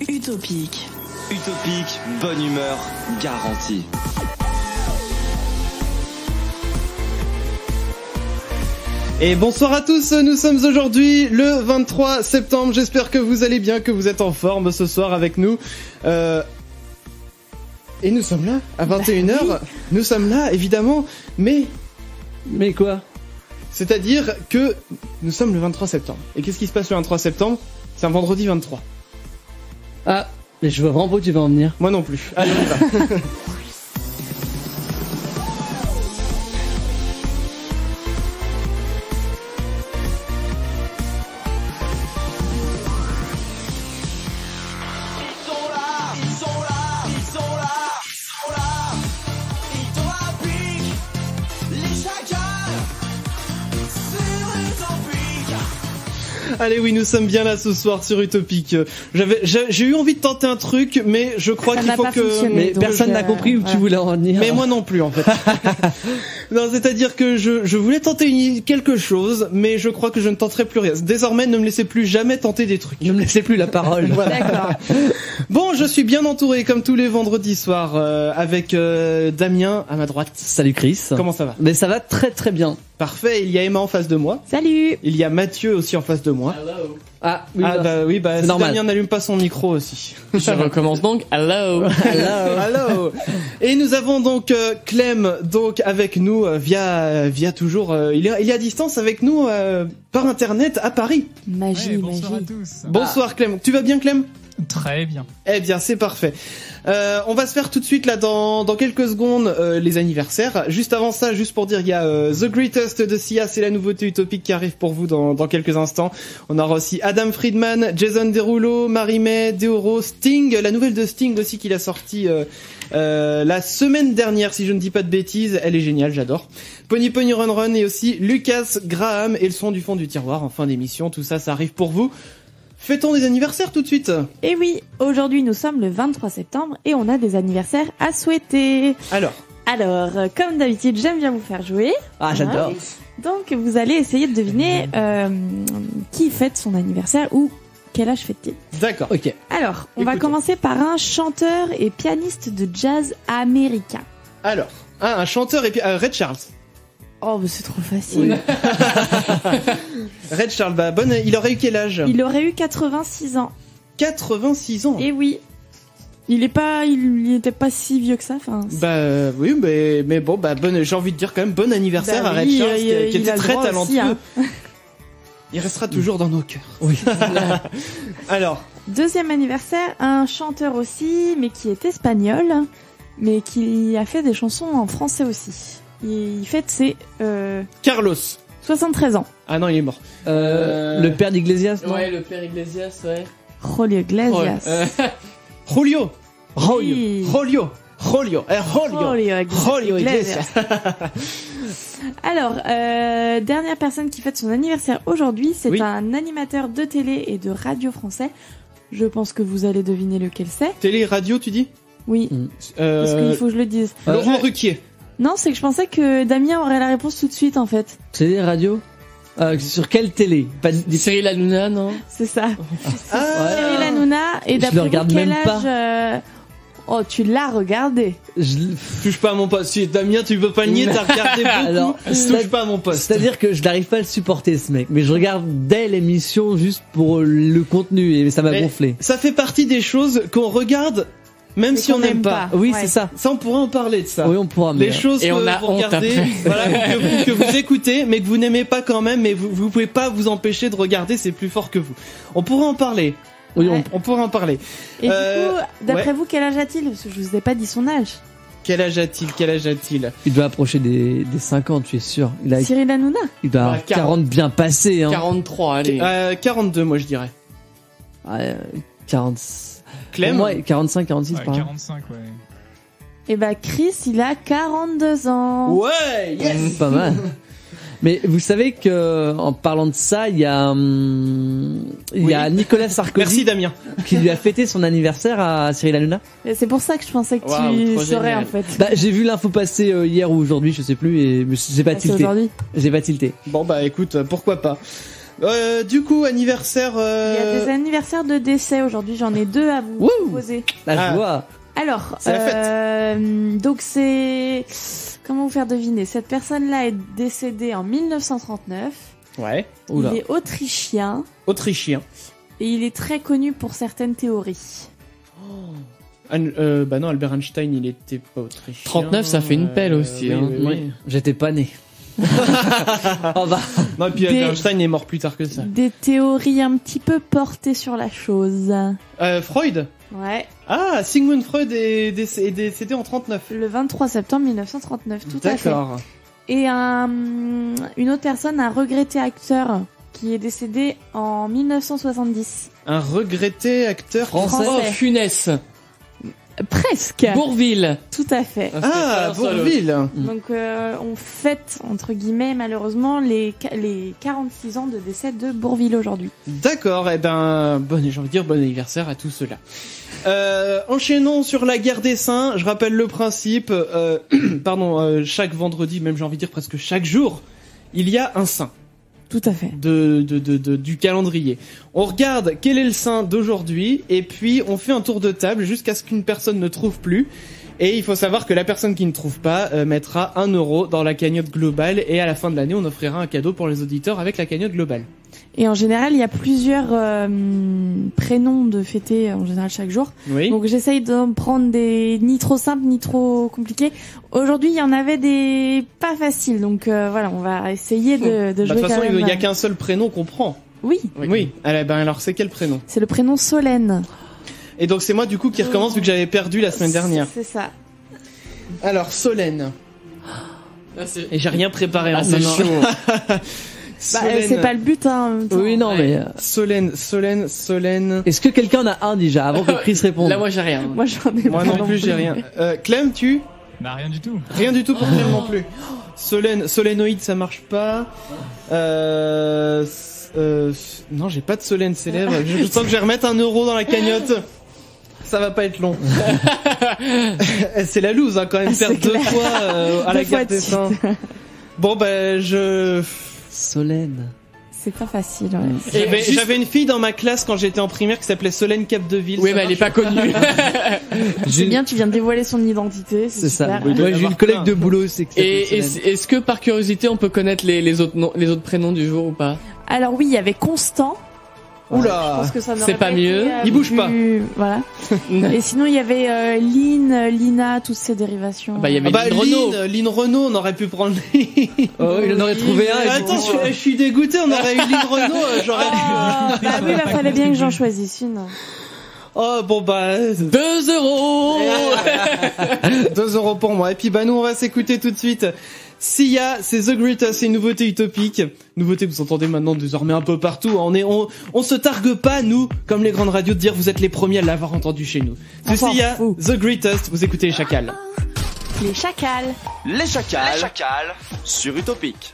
Utopique. Utopique, bonne humeur, garantie. Et bonsoir à tous, nous sommes aujourd'hui le 23 septembre, j'espère que vous allez bien, que vous êtes en forme ce soir avec nous. Et nous sommes là, à 21h, oui. Nous sommes là évidemment, mais quoi ? C'est-à-dire que nous sommes le 23 septembre. Et qu'est-ce qui se passe le 23 septembre ? C'est un vendredi 23. Ah, mais je vois vraiment pas où tu vas en venir. Moi non plus, allez on y va. Allez oui, nous sommes bien là ce soir sur Utopique. J'ai eu envie de tenter un truc, mais je crois qu'il faut que... Mais personne n'a compris où tu voulais en venir. Mais moi non plus en fait. Non, c'est-à-dire que je voulais tenter quelque chose, mais je crois que je ne tenterai plus rien. Désormais, ne me laissez plus jamais tenter des trucs. Ne me laissez plus la parole. Voilà. D'accord. Bon, je suis bien entouré comme tous les vendredis soirs avec Damien à ma droite. Salut Chris. Comment ça va ? Mais ça va très très bien. Parfait, il y a Emma en face de moi. Salut. Il y a Mathieu aussi en face de moi. Hello. Oui, si normal. Damien n'allume pas son micro aussi. Je recommence donc. Hello. Hello. Et nous avons donc Clem donc avec nous via toujours. Il est à distance avec nous par internet à Paris. Magie. Bonsoir à tous. Bonsoir Clem. Tu vas bien Clem ? Très bien. Eh bien, c'est parfait. On va se faire tout de suite là dans quelques secondes les anniversaires. Juste avant ça, juste pour dire, il y a The Greatest de Sia, c'est la nouveauté utopique qui arrive pour vous dans quelques instants. On aura aussi Adam Friedman, Jason Derulo, Marie-May, Deoro, Sting, la nouvelle de Sting aussi qu'il a sorti la semaine dernière, si je ne dis pas de bêtises. Elle est géniale, j'adore. Pony Pony Run Run et aussi Lucas Graham et le son du fond du tiroir en fin d'émission. Tout ça, ça arrive pour vous. Fêtons des anniversaires tout de suite. Et oui, aujourd'hui nous sommes le 23 septembre et on a des anniversaires à souhaiter. Alors, comme d'habitude, j'aime bien vous faire jouer. Ah, j'adore. Donc vous allez essayer de deviner qui fête son anniversaire ou quel âge fête-t-il. D'accord. Ok. Alors, on va commencer par un chanteur et pianiste de jazz américain. Alors, un chanteur et Ray Charles. Oh, mais c'est trop facile. Oui. Ray Charles, il aurait eu quel âge ? Il aurait eu 86 ans. 86 ans. Et oui. Il était pas si vieux que ça. Oui, mais bon, j'ai envie de dire quand même bon anniversaire à Ray Charles, qui était très talentueux. Aussi, hein. Il restera toujours dans nos cœurs. Oui. Alors. Deuxième anniversaire, un chanteur aussi, mais qui est espagnol, mais qui a fait des chansons en français aussi. Il fête ses... Carlos. 73 ans. Ah non, il est mort. Le père d'Iglesias, non ? Ouais, le père Iglesias, ouais. Julio Iglesias. Julio Iglesias. Alors, dernière personne qui fête son anniversaire aujourd'hui, c'est un animateur de télé et de radio français. Je pense que vous allez deviner lequel c'est. Télé, radio, tu dis ? Oui. Parce qu'il faut que je le dise. Laurent Ruquier. Non, c'est que je pensais que Damien aurait la réponse tout de suite, en fait. Télé, radio ? Sur quelle télé ? Cyril Hanouna, non ? C'est ça. Cyril Hanouna, et d'après vous, quel âge Oh, tu l'as regardé. Touche pas à mon poste. Si Damien, tu peux pas le nier, t'as regardé beaucoup. Alors, touche pas à mon poste. C'est-à-dire que je n'arrive pas à le supporter, ce mec. Mais je regarde dès l'émission juste pour le contenu et ça m'a gonflé. Ça fait partie des choses qu'on regarde même si on n'aime pas. Oui, c'est ça. Ça, on pourra en parler de ça. Oui, on pourra. Les choses que vous regardez, que vous écoutez, mais que vous n'aimez pas quand même, mais vous pouvez pas vous empêcher de regarder, c'est plus fort que vous. On pourra en parler. Oui, on pourra en parler. Et du coup, d'après vous, quel âge a-t-il ? Parce que je vous ai pas dit son âge. Quel âge a-t-il ? Il doit approcher des 50, tu es sûr. Cyril Hanouna ? Il doit avoir 40 bien passé. Hein. 43, allez. 42, moi, je dirais. 40... Clem ? Moi, 45, 46, ouais, par 45, ouais. Et Chris, il a 42 ans. Ouais, yes. Pas mal. Mais vous savez que en parlant de ça, il y a Nicolas Sarkozy. Merci Damien. Qui lui a fêté son anniversaire à Cyril Hanouna. C'est pour ça que je pensais que tu saurais en fait. J'ai vu l'info passer hier ou aujourd'hui, je sais plus, et j'ai pas tilté. Aujourd'hui. J'ai pas tilté. Bon écoute, pourquoi pas. Du coup, anniversaire. Il y a des anniversaires de décès aujourd'hui. J'en ai 2 à vous proposer. La joie. Alors, c'est la donc c'est comment vous faire deviner. Cette personne-là est décédée en 1939. Ouais. Oula. Il est autrichien Autrichien. et il est très connu pour certaines théories. Bah non, Albert Einstein, il était pas autrichien. 39, ça fait une pelle aussi, oui, hein. oui, oui. J'étais pas né. Oh bah. Non, et puis Albert Einstein est mort plus tard que ça. Des théories un petit peu portées sur la chose. Freud. Ouais. Ah, Sigmund Freud est décédé en 39. Le 23 septembre 1939, tout à fait. D'accord. Et une autre personne, un regretté acteur, qui est décédé en 1970. Un regretté acteur Français. Oh, Funès. Presque. Bourville. Tout à fait. Ah, Bourville. Donc on fête, entre guillemets, malheureusement, les 46 ans de décès de Bourville aujourd'hui. D'accord, eh ben, j'ai envie de dire bon anniversaire à tous ceux-là. Enchaînons sur la guerre des saints. Je rappelle le principe. Chaque vendredi, même j'ai envie de dire presque chaque jour, il y a un saint. Tout à fait. Du calendrier. On regarde quel est le saint d'aujourd'hui et puis on fait un tour de table jusqu'à ce qu'une personne ne trouve plus. Et il faut savoir que la personne qui ne trouve pas mettra 1 euro dans la cagnotte globale et à la fin de l'année on offrira un cadeau pour les auditeurs avec la cagnotte globale. Et en général, il y a plusieurs prénoms de fêter en général chaque jour. Oui. Donc j'essaye de prendre des ni trop simples ni trop compliqués. Aujourd'hui, il y en avait des pas faciles. Donc voilà, on va essayer de jouer De toute façon, quand même. il y a qu'un seul prénom qu'on prend. Oui, Oui. Alors c'est quel prénom? c'est le prénom Solène. Et donc c'est moi du coup qui recommence vu que j'avais perdu la semaine dernière. C'est ça. Alors Solène. Ah, c'est Et j'ai rien préparé en c'est ce moment. chaud. C'est pas le but, hein. En même temps. Oui, non, mais. Solène. Est-ce que quelqu'un en a un déjà avant que Chris réponde? Là, moi, j'ai rien. Moi, j'en ai Moi pas non plus j'ai rien. Clem, tu? Bah rien du tout. Rien du tout pour Clem non plus. Solénoïde ça marche pas. Non j'ai pas de Solène célèbre. Je sens que je vais remettre 1 euro dans la cagnotte. Ça va pas être long. C'est la loose hein, quand même faire C'est 2 clair. fois à la Deux fois guerre de des suite. saints. Bon bah Solène. C'est pas facile, ouais. J'avais une fille dans ma classe quand j'étais en primaire qui s'appelait Solène Capdeville. Oui, Ça mais elle est marche pas connue. C'est bien, tu viens de dévoiler son identité. C'est ça. super. Moi, j'ai une collègue de boulot, c'est que ça Et s'appelle Solène. est-ce que par curiosité, on peut connaître les autres prénoms du jour ou pas? Alors oui, il y avait Constant. Je Oula. pense que ça n'aurait C'est pas été, mieux. Il bouge pas. Voilà. Et sinon, il y avait Lynn, Lina, toutes ces dérivations. Bah, il y avait Lynn Renault. Lynn Renault, on aurait pu prendre. Oh, il en aurait trouvé un. Attends, je suis dégoûté, on aurait eu Lynn Renault, j'aurais Oh, bah oui, il fallait bien que j'en choisisse une. Oh bon bah 2 euros. 2 euros pour moi. Et puis bah nous on va s'écouter tout de suite. Sia, c'est The Greatest, c'est une nouveauté utopique. Nouveauté que vous entendez maintenant désormais un peu partout. On se targue pas, nous, comme les grandes radios, de dire vous êtes les premiers à l'avoir entendu chez nous. C'est s'en Sia, fout. The Greatest, vous écoutez les chacals. Les chacals. Les chacals sur Utopique.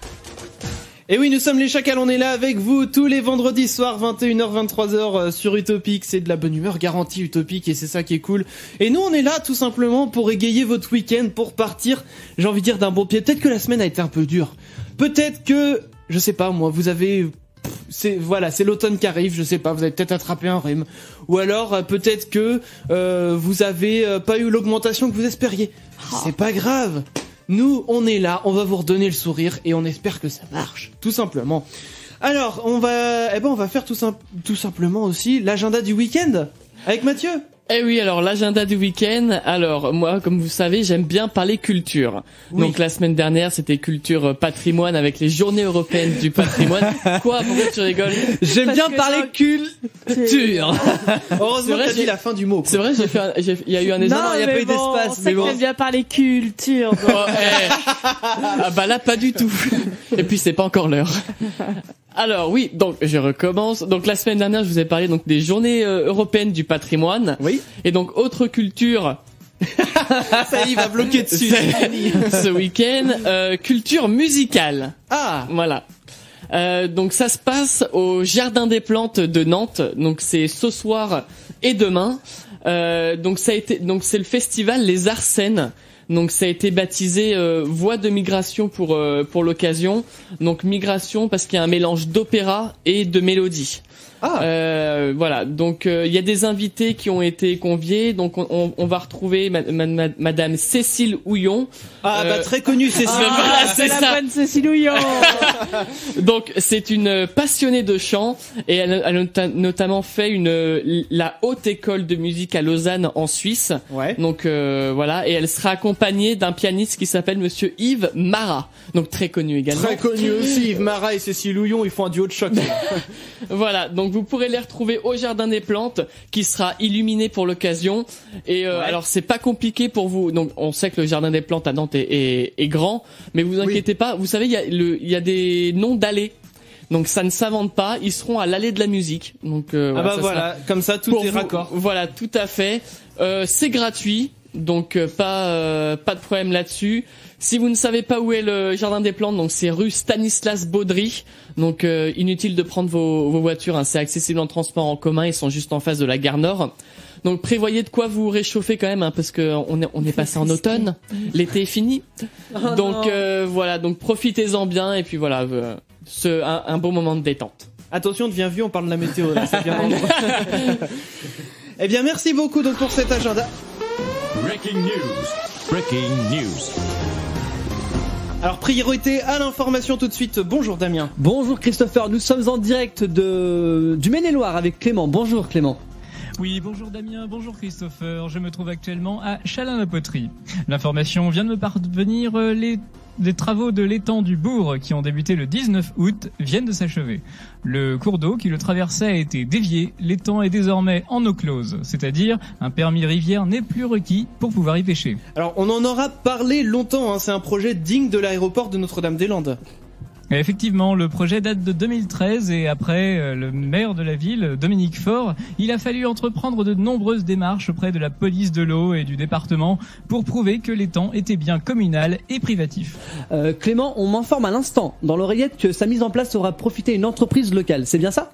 Et oui, nous sommes les chacals, on est là avec vous tous les vendredis soirs, 21h, 23h sur Utopique. C'est de la bonne humeur garantie Utopique et c'est ça qui est cool. Et nous, on est là tout simplement pour égayer votre week-end, pour partir, j'ai envie de dire, d'un bon pied. Peut-être que la semaine a été un peu dure. Peut-être que, je sais pas moi, vous avez... c'est l'automne qui arrive, je sais pas, vous avez peut-être attrapé un rhume. Ou alors, peut-être que vous avez pas eu l'augmentation que vous espériez. C'est pas grave. Nous, on est là, on va vous redonner le sourire et on espère que ça marche, tout simplement. Alors, on va faire tout simplement aussi l'agenda du week-end avec Mathieu. Eh oui, alors l'agenda du week-end. Alors moi, comme vous savez, j'aime bien parler culture. Oui. Donc la semaine dernière, c'était culture patrimoine avec les Journées européennes du patrimoine. Quoi? Pourquoi tu rigoles? J'aime Parce bien que parler culture. Heureusement C'est vrai, que t'as dit la fin du mot. C'est vrai, il y a eu un Non, exemple. il y a pas eu d'espace, On sait mais que bon. t'aimes bien parler culture. Oh, ah bah là, pas du tout. Et puis c'est pas encore l'heure. Alors oui, donc je recommence. Donc la semaine dernière, je vous ai parlé donc des Journées européennes du patrimoine. Oui. Et donc autre culture. Ça y est, il va bloquer dessus. Ce week-end, culture musicale. Ah. Voilà. Donc ça se passe au Jardin des Plantes de Nantes. Donc c'est ce soir et demain. Donc c'est le festival Les Arsènes. Donc ça a été baptisé voie de migration pour l'occasion. Donc migration parce qu'il y a un mélange d'opéra et de mélodie. Voilà, donc il y a des invités qui ont été conviés, donc on va retrouver Madame Cécile Houillon. Très connue Cécile. Voilà, c'est la ça. bonne Cécile Houillon. Donc c'est une passionnée de chant et elle a notamment fait la haute école de musique à Lausanne en Suisse. Ouais. Donc voilà, et elle sera accompagnée d'un pianiste qui s'appelle Monsieur Yves Marat, donc très connu également. Très connu aussi, Yves Marat et Cécile Houillon, ils font un duo de choc. Voilà, donc vous pourrez les retrouver au Jardin des Plantes qui sera illuminé pour l'occasion. Et alors c'est pas compliqué pour vous. Donc on sait que le Jardin des Plantes à Nantes est grand, mais vous inquiétez pas, vous savez il y a des noms d'allées. Donc ça ne s'invente pas, ils seront à l'allée de la musique. Donc comme ça tout est raccord. Voilà, tout à fait. C'est gratuit. Donc pas de problème là-dessus. Si vous ne savez pas où est le Jardin des Plantes, donc c'est rue Stanislas Baudry. Donc inutile de prendre vos voitures, hein, c'est accessible en transport en commun, ils sont juste en face de la gare Nord. Donc prévoyez de quoi vous réchauffer quand même, hein, parce que on est passé en automne, l'été est fini. Donc voilà, donc profitez-en bien et puis voilà, un bon moment de détente. Attention, devient vieux, on parle de la météo là, c'est bien. Eh bien merci beaucoup donc pour cet agenda. Breaking news. Alors priorité à l'information tout de suite. Bonjour Damien. Bonjour Christopher, nous sommes en direct du Maine-et-Loire avec Clément. Bonjour Clément. Oui, bonjour Damien, bonjour Christopher. Je me trouve actuellement à Chalain-la-Poterie. L'information vient de me parvenir, les travaux de l'étang du Bourg qui ont débuté le 19 août viennent de s'achever. Le cours d'eau qui le traversait a été dévié. L'étang est désormais en eau close, c'est-à-dire un permis rivière n'est plus requis pour pouvoir y pêcher. Alors on en aura parlé longtemps, hein, c'est un projet digne de l'aéroport de Notre-Dame-des-Landes. Et effectivement, le projet date de 2013 et après le maire de la ville, Dominique Faure, il a fallu entreprendre de nombreuses démarches auprès de la police de l'eau et du département pour prouver que l'étang était bien communal et privatif. Clément, on m'informe à l'instant dans l'oreillette que sa mise en place aura profité à une entreprise locale, c'est bien ça ?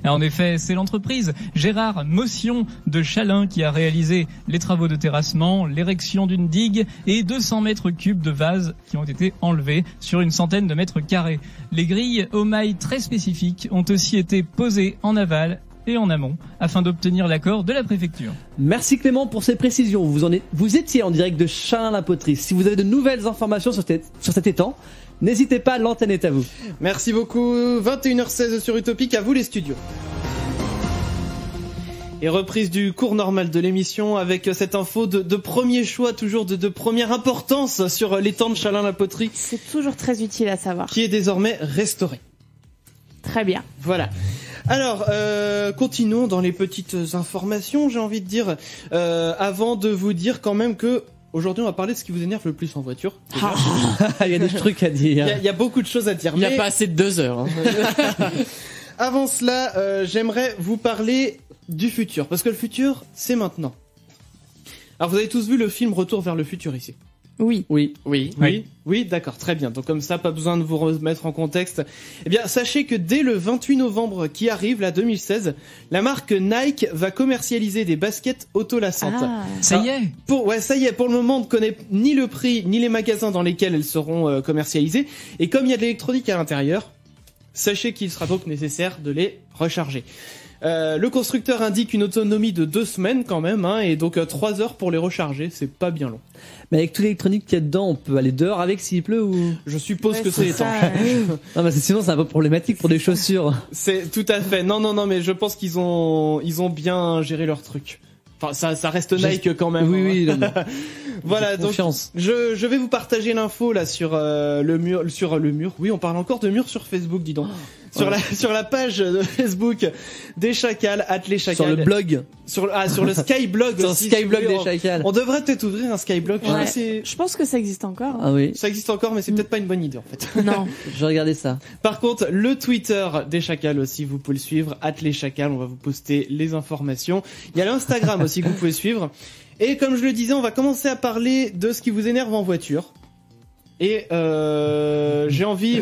En effet, c'est l'entreprise Gérard Motion de Chalain qui a réalisé les travaux de terrassement, l'érection d'une digue et 200 mètres cubes de vase qui ont été enlevés sur une centaine de mètres carrés. Les grilles aux mailles très spécifiques ont aussi été posées en aval et en amont afin d'obtenir l'accord de la préfecture. Merci Clément pour ces précisions. Vous étiez en direct de Chalain-la-Poterie. Si vous avez de nouvelles informations sur cet étang, n'hésitez pas, l'antenne est à vous. Merci beaucoup. 21h16 sur Utopique, à vous les studios. Et reprise du cours normal de l'émission avec cette info de premier choix, toujours de première importance sur l'étang de Chalain-la-Poterie. C'est toujours très utile à savoir. Qui est désormais restauré. Très bien. Voilà. Alors, continuons dans les petites informations, j'ai envie de dire, avant de vous dire quand même que aujourd'hui on va parler de ce qui vous énerve le plus en voiture. Il y a des trucs à dire. Il y a beaucoup de choses à dire. Il n'y a pas assez de 2 heures. Hein. Avant cela, j'aimerais vous parler du futur, parce que le futur, c'est maintenant. Alors vous avez tous vu le film Retour vers le futur ici. Oui. Oui, d'accord, très bien. Donc comme ça, pas besoin de vous remettre en contexte. Eh bien, sachez que dès le 28 novembre qui arrive, là, 2016, la marque Nike va commercialiser des baskets autolassantes. Ah, ça y est. Ça y est. Pour le moment, on ne connaît ni le prix, ni les magasins dans lesquels elles seront commercialisées. Et comme il y a de l'électronique à l'intérieur, sachez qu'il sera donc nécessaire de les recharger. Le constructeur indique une autonomie de 2 semaines quand même, hein, et donc 3 heures pour les recharger, c'est pas bien long. Mais avec toute l'électronique qu'il y a dedans, on peut aller dehors avec s'il pleut ou... Je suppose que c'est étanche. Non, mais sinon c'est un peu problématique pour des chaussures. C'est tout à fait. Non, mais je pense qu'ils ont bien géré leur truc. Enfin, ça reste Nike quand même. Oui. Voilà, donc je vais vous partager l'info là sur le mur. Oui, on parle encore de mur sur Facebook, dis donc. Sur la page de Facebook des Chacals, @les Chacals. Sur le blog. Sur le Skyblog sur aussi. Sur le Skyblog des Chacals. On devrait peut-être ouvrir un Skyblog. Ouais. Je pense que ça existe encore. Ah oui. Ça existe encore, mais c'est peut-être pas une bonne idée en fait. Non. Je vais regarder ça. Par contre, le Twitter des Chacals aussi, vous pouvez le suivre. @les Chacals, on va vous poster les informations. Il y a l'Instagram aussi que vous pouvez suivre. Et comme je le disais, on va commencer à parler de ce qui vous énerve en voiture. Et j'ai envie,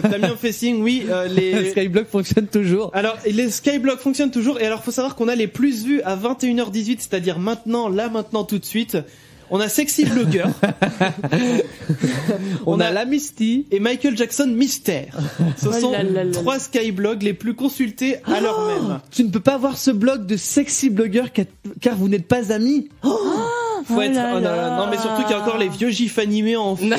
Damien fait signe, les Skyblog fonctionne toujours. Alors, les Skyblog fonctionnent toujours. Et alors, faut savoir qu'on a les plus vus à 21h18, c'est-à-dire maintenant tout de suite. On a Sexy Blogger. On a la Misty. Et Michael Jackson Mystère. Ce sont 3 skyblogs les plus consultés à l'heure même. Tu ne peux pas voir ce blog de Sexy Blogger car vous n'êtes pas amis. Faut être... Non, mais surtout qu'il y a encore les vieux gifs animés en fond.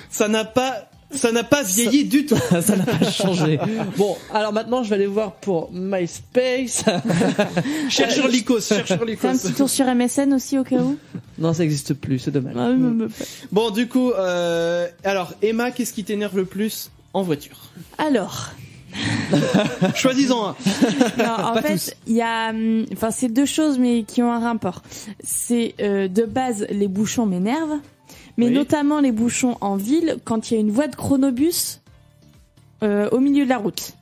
Ça n'a pas vieilli du tout. Ça n'a pas changé. Bon, alors maintenant je vais aller voir pour MySpace. Chercheur Lycos. Fais un petit tour sur MSN aussi au cas où. Non, ça existe plus, c'est dommage. Bon, du coup, alors Emma, qu'est-ce qui t'énerve le plus en voiture? Alors. Choisis-en un. Non, en fait, il y a, enfin, c'est 2 choses mais qui ont un rapport. C'est de base les bouchons m'énervent, mais notamment les bouchons en ville quand il y a une voie de chronobus au milieu de la route.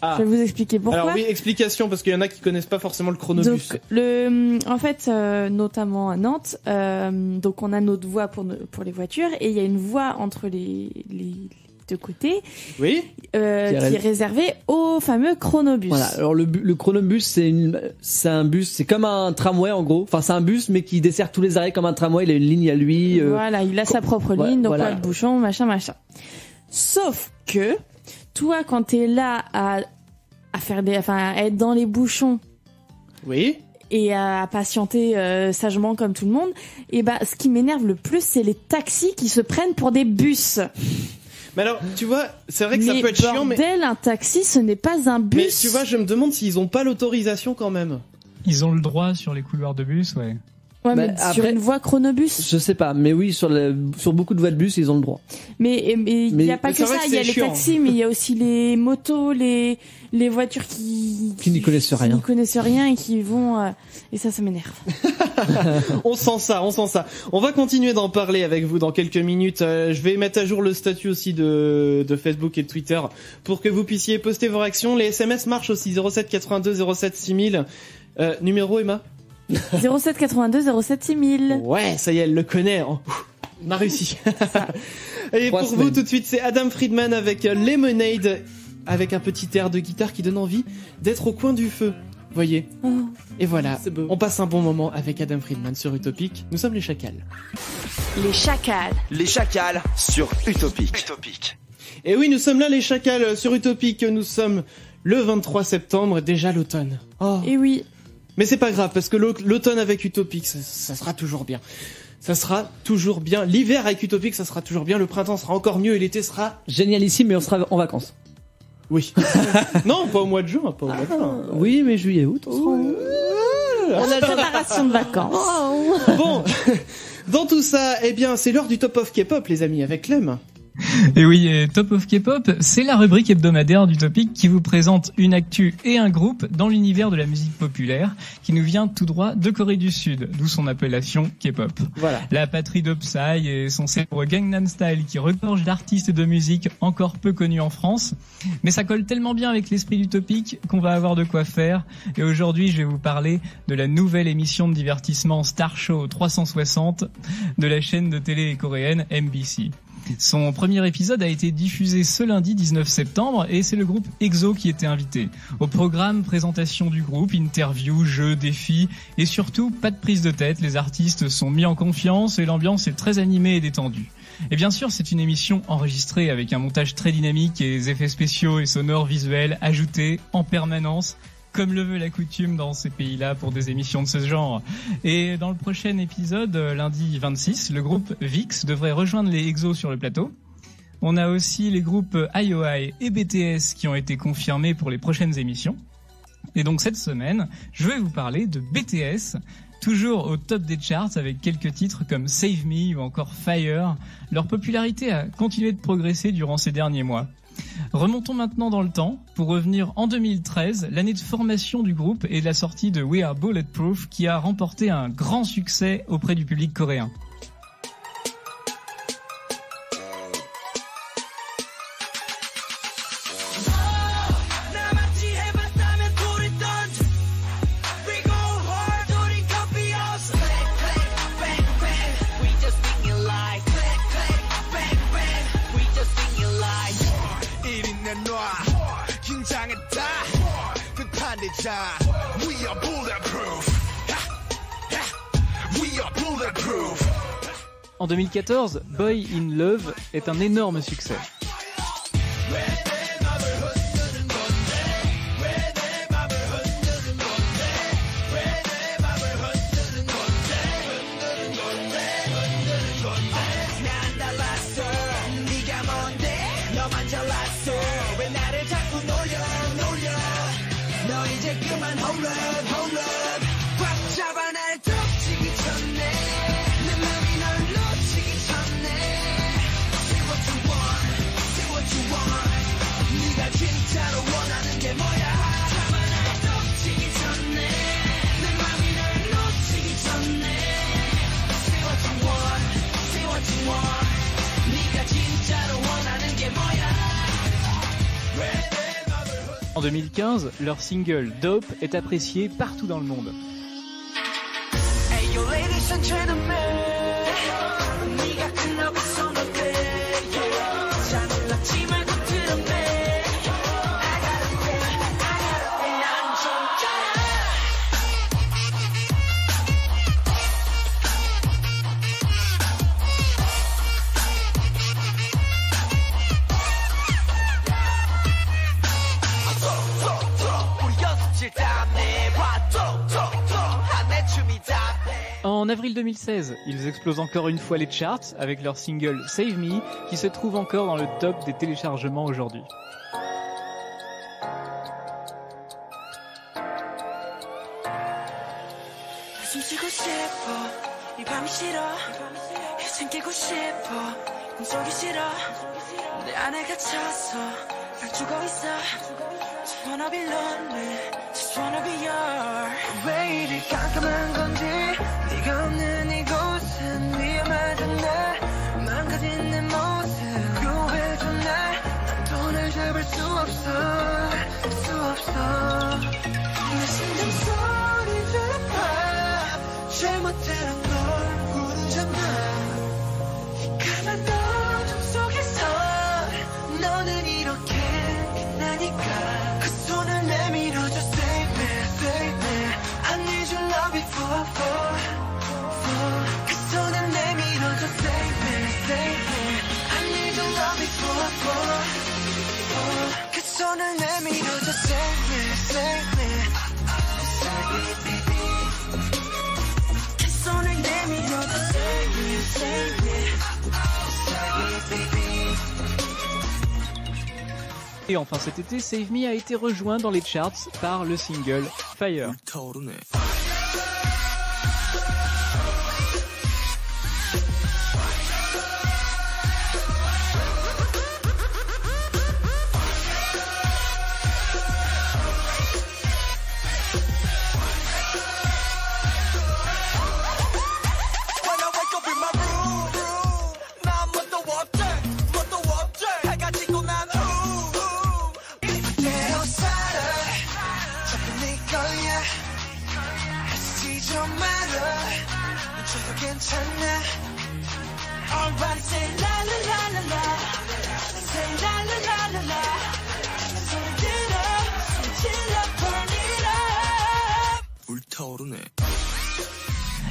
Je vais vous expliquer pourquoi. Alors oui, explication parce qu'il y en a qui connaissent pas forcément le chronobus. Donc, en fait, notamment à Nantes, donc on a notre voie pour les voitures et il y a une voie entre les de côté, qui est réservé au fameux chronobus. Voilà. Alors le chronobus, c'est un bus, c'est comme un tramway en gros. Enfin, c'est un bus mais qui dessert tous les arrêts comme un tramway. Il a une ligne à lui. Voilà, il a sa propre ligne, donc pas de bouchon, machin. Sauf que toi, quand t'es là à être dans les bouchons. Oui. Et à patienter sagement comme tout le monde. Et ce qui m'énerve le plus, c'est les taxis qui se prennent pour des bus. Mais alors, tu vois, c'est vrai que ça peut être chiant, mais... un taxi, ce n'est pas un bus. Mais tu vois, je me demande s'ils ont pas l'autorisation quand même. Ils ont le droit sur les couloirs de bus, ouais. Ouais, mais sur une voie chronobus. Je sais pas, mais oui, sur beaucoup de voies de bus, ils ont le droit. Mais il n'y a pas que ça, il y a les taxis, mais il y a aussi les motos, les voitures qui n'y connaissent rien. Qui n'y connaissent rien et qui vont, et ça m'énerve. On sent ça. On va continuer d'en parler avec vous dans quelques minutes. Je vais mettre à jour le statut aussi de Facebook et de Twitter pour que vous puissiez poster vos réactions. Les SMS marchent aussi, 07 82 07 6000. Numéro, Emma? 07 82 07 6000. Ouais, ça y est, elle le connaît. On a réussi. Et pour vous, tout de suite, c'est Adam Friedman avec Lemonade, avec un petit air de guitare qui donne envie d'être au coin du feu. Voyez. Et voilà, on passe un bon moment avec Adam Friedman sur Utopic. Nous sommes les Chacals. Les Chacals. Les Chacals sur Utopic. Et oui, nous sommes là, les Chacals, sur Utopic. Nous sommes le 23 septembre, déjà l'automne. Et oui. Mais c'est pas grave, parce que l'automne avec Utopic, ça sera toujours bien. Ça sera toujours bien. L'hiver avec Utopic, ça sera toujours bien. Le printemps sera encore mieux et l'été sera... génialissime, mais on sera en vacances. Oui. Non, pas au mois de juin, Oui, mais juillet, août, on sera... On a la préparation de vacances. Bon, dans tout ça, eh bien, c'est l'heure du Top of K-pop, les amis, avec Clem. Et oui, Top of K-pop, c'est la rubrique hebdomadaire du Topic qui vous présente une actu et un groupe dans l'univers de la musique populaire qui nous vient tout droit de Corée du Sud, d'où son appellation K-pop. Voilà. La patrie de Psy et son célèbre Gangnam Style qui regorge d'artistes de musique encore peu connus en France. Mais ça colle tellement bien avec l'esprit du Topic qu'on va avoir de quoi faire. Et aujourd'hui, je vais vous parler de la nouvelle émission de divertissement Star Show 360 de la chaîne de télé coréenne MBC. Son premier épisode a été diffusé ce lundi 19 septembre et c'est le groupe EXO qui était invité. Au programme, présentation du groupe, interview, jeux, défis et surtout pas de prise de tête. Les artistes sont mis en confiance et l'ambiance est très animée et détendue. Et bien sûr, c'est une émission enregistrée avec un montage très dynamique et des effets spéciaux et sonores visuels ajoutés en permanence, comme le veut la coutume dans ces pays-là pour des émissions de ce genre. Et dans le prochain épisode, lundi 26, le groupe VIX devrait rejoindre les EXO sur le plateau. On a aussi les groupes IOI et BTS qui ont été confirmés pour les prochaines émissions. Et donc cette semaine, je vais vous parler de BTS, toujours au top des charts avec quelques titres comme Save Me ou encore Fire. Leur popularité a continué de progresser durant ces derniers mois. Remontons maintenant dans le temps pour revenir en 2013, l'année de formation du groupe et de la sortie de We Are Bulletproof qui a remporté un grand succès auprès du public coréen. We are bulletproof. We are bulletproof. En 2014, Boy in Love est un énorme succès. En 2015, leur single Dope est apprécié partout dans le monde. En avril 2016, ils explosent encore une fois les charts avec leur single Save Me qui se trouve encore dans le top des téléchargements aujourd'hui. Wanna be lonely, just wanna be yours. 왜 이리 깜깜한 건지 네가 없는 이곳은 위험하잖아. 망가진 내 모습 구해줘 날. 난 돈을 잡을 수 없어, 수 없어. 내 심장 소리 들어봐. 잘못된 걸 부르잖아. 가만 어둠 속에서 너는 이렇게 빛나니까. 손을 내밀어줘, save me, save me. I need your love before I fall. 그 손을 내밀어줘, save me, save me. I need your love before I fall. 그 손을 내밀어줘, save me, save me. Save me, baby. 그 손을 내밀어줘, save me, save me. Save me, baby. Et enfin cet été, Save Me a été rejoint dans les charts par le single Fire.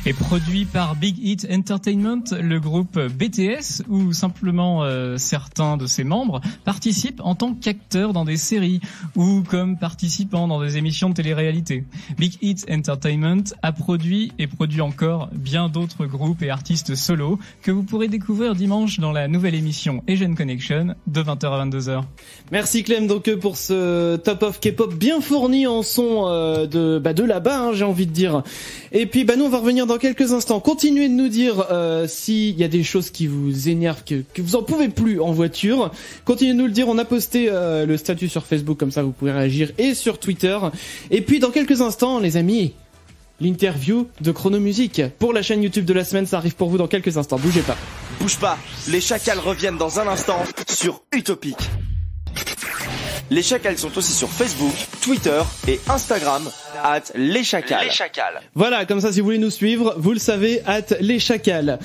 Et produit par Big Hit Entertainment, le groupe BTS ou simplement certains de ses membres participent en tant qu'acteurs dans des séries ou comme participants dans des émissions de télé-réalité. Big Hit Entertainment a produit et produit encore bien d'autres groupes et artistes solos que vous pourrez découvrir dimanche dans la nouvelle émission Asian Connection de 20h à 22h. Merci Clem donc pour ce top of K-pop bien fourni en son de là-bas, hein, j'ai envie de dire. Et puis nous on va revenir dans quelques instants. Continuez de nous dire s'il y a des choses qui vous énervent, que vous en pouvez plus en voiture. Continuez de nous le dire. On a posté le statut sur Facebook, comme ça vous pouvez réagir, et sur Twitter. Et puis dans quelques instants, les amis, l'interview de Chrono Music pour la chaîne YouTube de la semaine, ça arrive pour vous dans quelques instants. Bougez pas. Bouge pas, les Chacals reviennent dans un instant sur Utopic. Les Chacals sont aussi sur Facebook, Twitter et Instagram @leschacals. Voilà, comme ça si vous voulez nous suivre, vous le savez, @leschacals.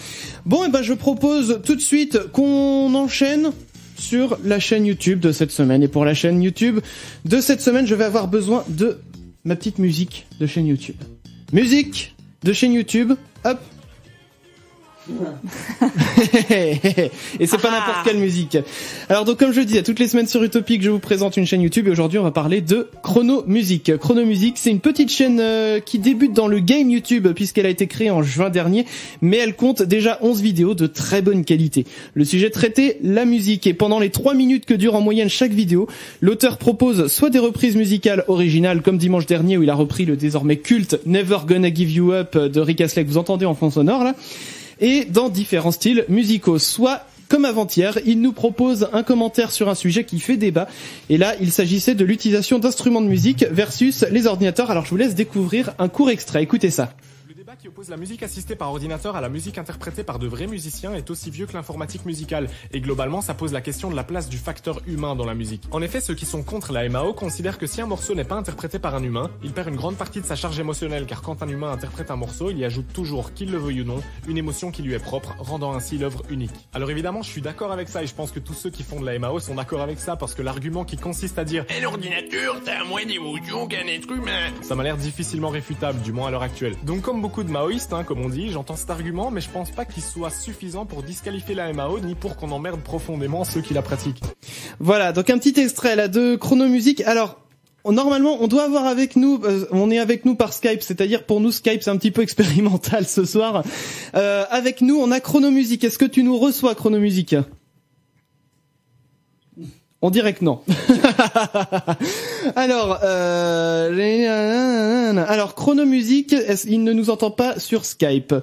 Bon, et je propose tout de suite qu'on enchaîne sur la chaîne YouTube de cette semaine. Et pour la chaîne YouTube de cette semaine, je vais avoir besoin de ma petite musique de chaîne YouTube. Musique de chaîne YouTube, hop. Et c'est pas n'importe quelle musique. Alors donc comme je le disais, toutes les semaines sur Utopic, je vous présente une chaîne YouTube et aujourd'hui on va parler de Chrono Music. Chrono Music, c'est une petite chaîne qui débute dans le game YouTube puisqu'elle a été créée en juin dernier, mais elle compte déjà 11 vidéos de très bonne qualité. Le sujet traité, la musique, et pendant les 3 minutes que dure en moyenne chaque vidéo, l'auteur propose soit des reprises musicales originales comme dimanche dernier où il a repris le désormais culte Never Gonna Give You Up de Rick Astley que vous entendez en fond sonore là, et dans différents styles musicaux. Soit, comme avant-hier, il nous propose un commentaire sur un sujet qui fait débat. Et là, il s'agissait de l'utilisation d'instruments de musique versus les ordinateurs. Alors je vous laisse découvrir un court extrait. Écoutez ça. Le débat qui oppose la musique assistée par ordinateur à la musique interprétée par de vrais musiciens est aussi vieux que l'informatique musicale. Et globalement, ça pose la question de la place du facteur humain dans la musique. En effet, ceux qui sont contre la MAO considèrent que si un morceau n'est pas interprété par un humain, il perd une grande partie de sa charge émotionnelle, car quand un humain interprète un morceau, il y ajoute toujours, qu'il le veuille ou non, une émotion qui lui est propre, rendant ainsi l'œuvre unique. Alors évidemment, je suis d'accord avec ça et je pense que tous ceux qui font de la MAO sont d'accord avec ça parce que l'argument qui consiste à dire l'ordinateur, t'as moins d'émotion qu'un être humain, ça m'a l'air difficilement réfutable, du moins à l'heure actuelle. Donc comme beaucoup de maoïstes, comme on dit, j'entends cet argument, mais je pense pas qu'il soit suffisant pour disqualifier la MAO, ni pour qu'on emmerde profondément ceux qui la pratiquent. Voilà, donc un petit extrait là de Chrono Music. Alors, normalement, on doit avoir avec nous, on est avec nous par Skype, c'est-à-dire pour nous Skype c'est un petit peu expérimental ce soir. Avec nous, on a Chrono Music. Est-ce que tu nous reçois, Chrono Music ? On dirait que non. Alors Chrono Music, il ne nous entend pas sur Skype.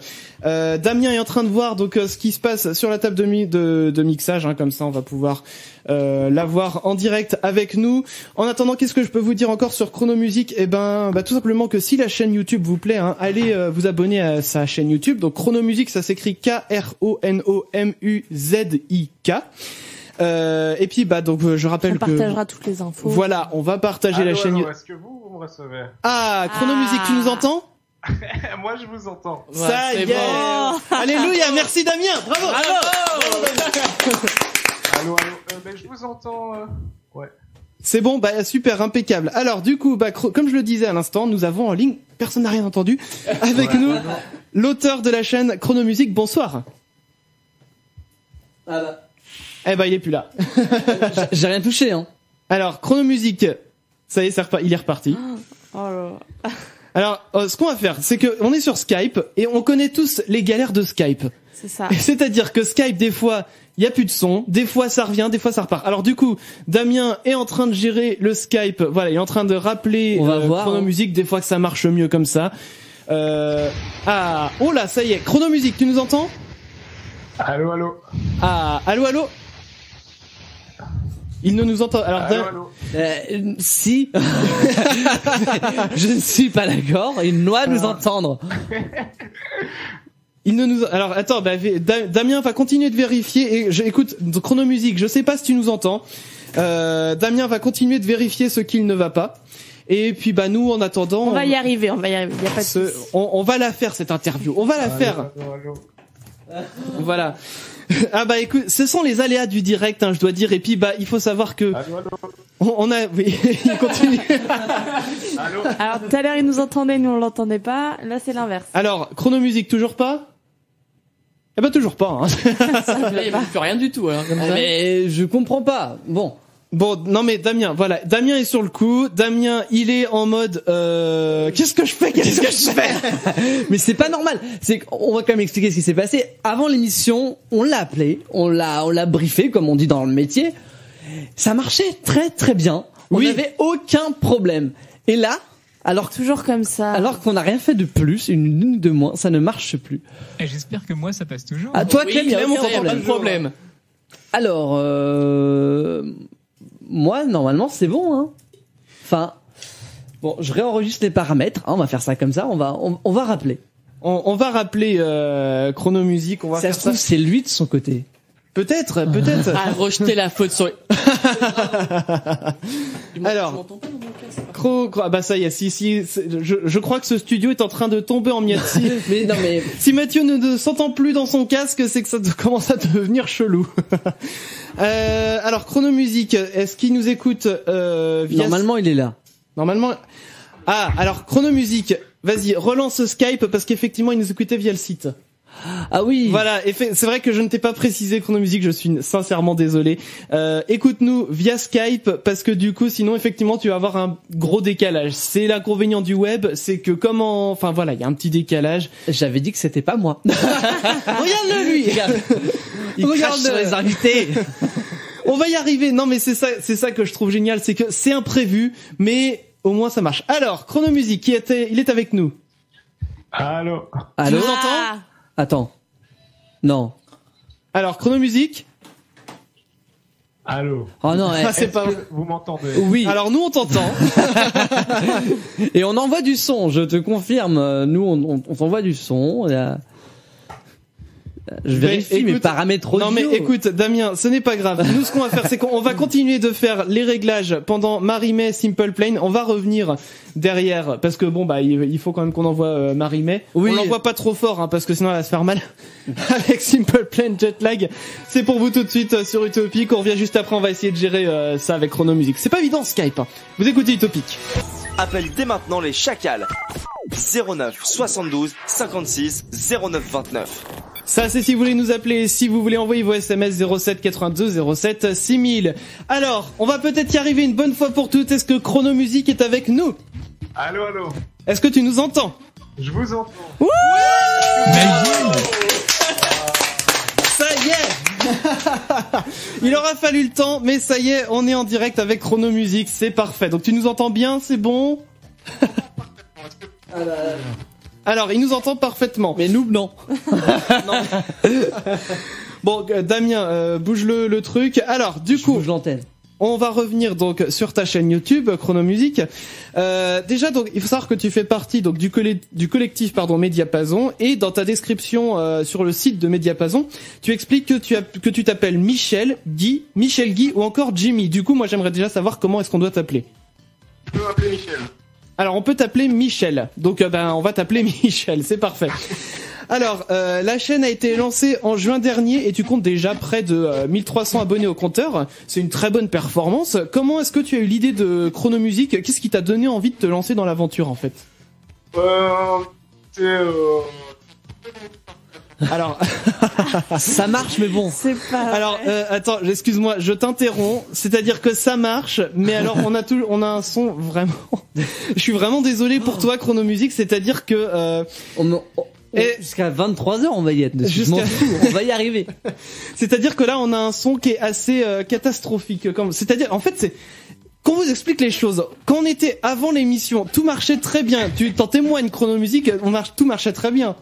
Damien est en train de voir donc ce qui se passe sur la table de mixage, comme ça on va pouvoir l'avoir en direct avec nous. En attendant, qu'est-ce que je peux vous dire encore sur Chrono Music ? Eh ben, tout simplement que si la chaîne YouTube vous plaît, allez vous abonner à sa chaîne YouTube. Donc Chrono Music, ça s'écrit KRONOMUZIK. Et puis donc je rappelle que on partagera toutes les infos. Voilà, on va partager la chaîne. Est-ce que vous me recevez ? Chrono Music, tu nous entends ? Moi je vous entends. Ça y est. Bon. Alléluia, merci Damien, bravo. Allô. Je vous entends. Ouais. C'est bon, super, impeccable. Alors du coup, comme je le disais à l'instant, nous avons en ligne, personne n'a rien entendu, avec nous l'auteur de la chaîne Chrono Music. Bonsoir. Eh ben, il est plus là. J'ai rien touché, Alors, Chrono Music, ça y est, il est reparti. Oh là. Alors, ce qu'on va faire, c'est que on est sur Skype et on connaît tous les galères de Skype. C'est ça. C'est-à-dire que Skype, des fois, il y a plus de son, des fois ça revient, des fois ça repart. Alors du coup, Damien est en train de gérer le Skype. Voilà, il est en train de rappeler Chrono Music, des fois que ça marche mieux comme ça. Oh là, ça y est, Chrono Music, tu nous entends ? Allô. Allô. Il ne nous entend. Alors, allô. Si. Je ne suis pas d'accord. Il doit nous entendre. Il ne nous. Alors, attends. Damien va continuer de vérifier. Et écoute, Chrono Music. Je sais pas si tu nous entends. Damien va continuer de vérifier ce qu'il ne va pas. Et puis, nous, en attendant. On va y arriver. Il y a pas de souci. On va la faire cette interview. On va la faire. Allô. Voilà. Écoute, ce sont les aléas du direct, je dois dire. Et puis il faut savoir que on a, oui, il continue. Allô. Alors tout à l'heure il nous entendait, nous on l'entendait pas. Là c'est l'inverse. Alors Chrono Music toujours pas. Toujours pas. Il n'y a plus rien du tout. Alors, comme ça. Mais je comprends pas. Bon, non mais Damien, voilà, Damien est sur le coup. Damien, il est en mode qu'est-ce que je fais Mais c'est pas normal. On va quand même expliquer ce qui s'est passé. Avant l'émission, on l'a appelé, on l'a briefé comme on dit dans le métier. Ça marchait très très bien. On n'avait aucun problème. Et là, toujours comme ça. Alors qu'on n'a rien fait de plus, une ligne de moins, ça ne marche plus. Et j'espère que moi ça passe toujours. Toi, Clem, il y a pas de problème. Alors, moi, normalement, c'est bon, Enfin, je réenregistre les paramètres, on va faire ça comme ça, on va rappeler. On va rappeler Chrono Music, on va faire ça. C'est lui de son côté. Peut-être. Rejeter la faute sur. Alors, ça y est, si, je crois que ce studio est en train de tomber en miettes. Si Mathieu ne s'entend plus dans son casque, c'est que ça commence à devenir chelou. Alors, Chrono Music, est-ce qu'il nous écoute via... Normalement, il est là. Normalement. Alors, Chrono Music, vas-y, relance Skype parce qu'effectivement, il nous écoutait via le site. Ah oui. Voilà, c'est vrai que je ne t'ai pas précisé Chronomusique, je suis sincèrement désolé. Écoute-nous via Skype parce que du coup, sinon effectivement, tu vas avoir un gros décalage. C'est l'inconvénient du web, c'est que enfin voilà, il y a un petit décalage. J'avais dit que c'était pas moi. Regarde-le lui. Il crache sur les invités. On va y arriver. Non mais c'est ça que je trouve génial, c'est que c'est imprévu, mais au moins ça marche. Alors, Chronomusique, il est avec nous. Allô. Tu nous entends? Attends. Non. Alors, Chronomusique. Allô. Oh non, c'est pas. Vous m'entendez? Oui. Alors nous on t'entend. Et on envoie du son, je te confirme. Nous on t'envoie du son. Je vérifie mes paramètres audio. Non mais écoute Damien, ce n'est pas grave. Nous ce qu'on va faire c'est qu'on va continuer de faire les réglages pendant Marie-May Simple Plan. On va revenir derrière parce que bon bah il faut quand même qu'on envoie Marie-May. Oui. On l'envoie pas trop fort parce que sinon elle va se faire mal. Avec Simple Plan Jetlag. C'est pour vous tout de suite sur Utopic. On revient juste après, on va essayer de gérer ça avec Chronomusique. C'est pas évident Skype. Vous écoutez Utopic. Appelle dès maintenant les Chacals. 09 72 56 09 29. Ça c'est si vous voulez nous appeler, si vous voulez envoyer vos SMS 07 82 07 6000. Alors, on va peut-être y arriver une bonne fois pour toutes. Est-ce que Chronomusique est avec nous? Allô. Est-ce que tu nous entends? Je vous entends. Ça y est. Il aura fallu le temps, mais ça y est, on est en direct avec Chronomusique, c'est parfait. Donc tu nous entends bien, c'est bon? Alors, il nous entend parfaitement. Mais nous, non. Bon, Damien, bouge le truc. Alors, du coup, bouge l'antenne. On va revenir donc sur ta chaîne YouTube Chronomusique. Déjà, donc, il faut savoir que tu fais partie donc du collectif Mediapason, et dans ta description sur le site de Mediapason, tu expliques que tu t'appelles Michel Guy ou encore Jimmy. Du coup, moi, j'aimerais déjà savoir comment est-ce qu'on doit t'appeler. Tu peux m'appeler Michel. Alors, on peut t'appeler Michel. Donc, on va t'appeler Michel. C'est parfait. Alors, la chaîne a été lancée en juin dernier et tu comptes déjà près de 1300 abonnés au compteur. C'est une très bonne performance. Comment est-ce que tu as eu l'idée de Chronomusique? Qu'est-ce qui t'a donné envie de te lancer dans l'aventure, en fait? Alors, ça marche, mais bon. C'est pas. Alors, attends, excuse-moi, je t'interromps. C'est-à-dire que ça marche, mais alors on a un son vraiment. Je suis vraiment désolé pour toi, Chronomusique. C'est-à-dire que jusqu'à 23h, on va y être. On va y arriver. C'est-à-dire que là, on a un son qui est assez catastrophique. C'est-à-dire, en fait, c'est. Qu'on vous explique les choses. Quand on était avant l'émission, tout marchait très bien. Tu t'en témoignes, Chronomusique, tout marchait très bien.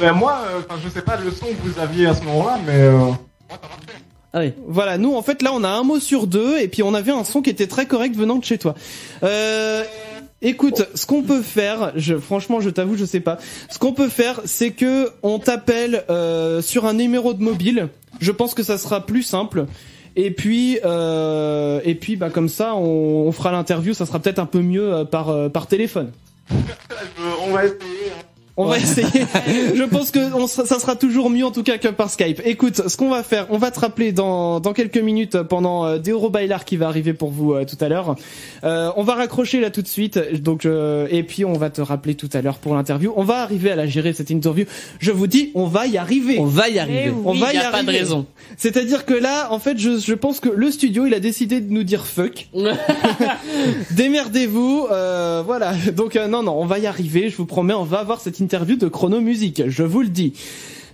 Moi, je sais pas le son que vous aviez à ce moment-là, mais Ah oui. Voilà, nous en fait là on a un mot sur deux et puis on avait un son qui était très correct venant de chez toi. Écoute, ce qu'on peut faire, franchement je t'avoue je sais pas. Ce qu'on peut faire c'est que on t'appelle sur un numéro de mobile. Je pense que ça sera plus simple. Et puis bah comme ça on fera l'interview, ça sera peut-être un peu mieux par téléphone. on va essayer. On va essayer. Je pense que ça sera toujours mieux en tout cas que par Skype. Écoute, ce qu'on va faire, on va te rappeler dans quelques minutes pendant Deoro Bailar qui va arriver pour vous tout à l'heure. On va raccrocher là tout de suite. Donc et puis on va te rappeler tout à l'heure pour l'interview. On va arriver à la gérer cette interview. Je vous dis, on va y arriver. On va y arriver. Oui, on va y y a arriver. pas de raison. C'est-à-dire que là, en fait, je pense que le studio, il a décidé de nous dire fuck. Démerdez-vous. Voilà. Donc non, on va y arriver. Je vous promets, on va avoir cette interview de Chronomusique, je vous le dis.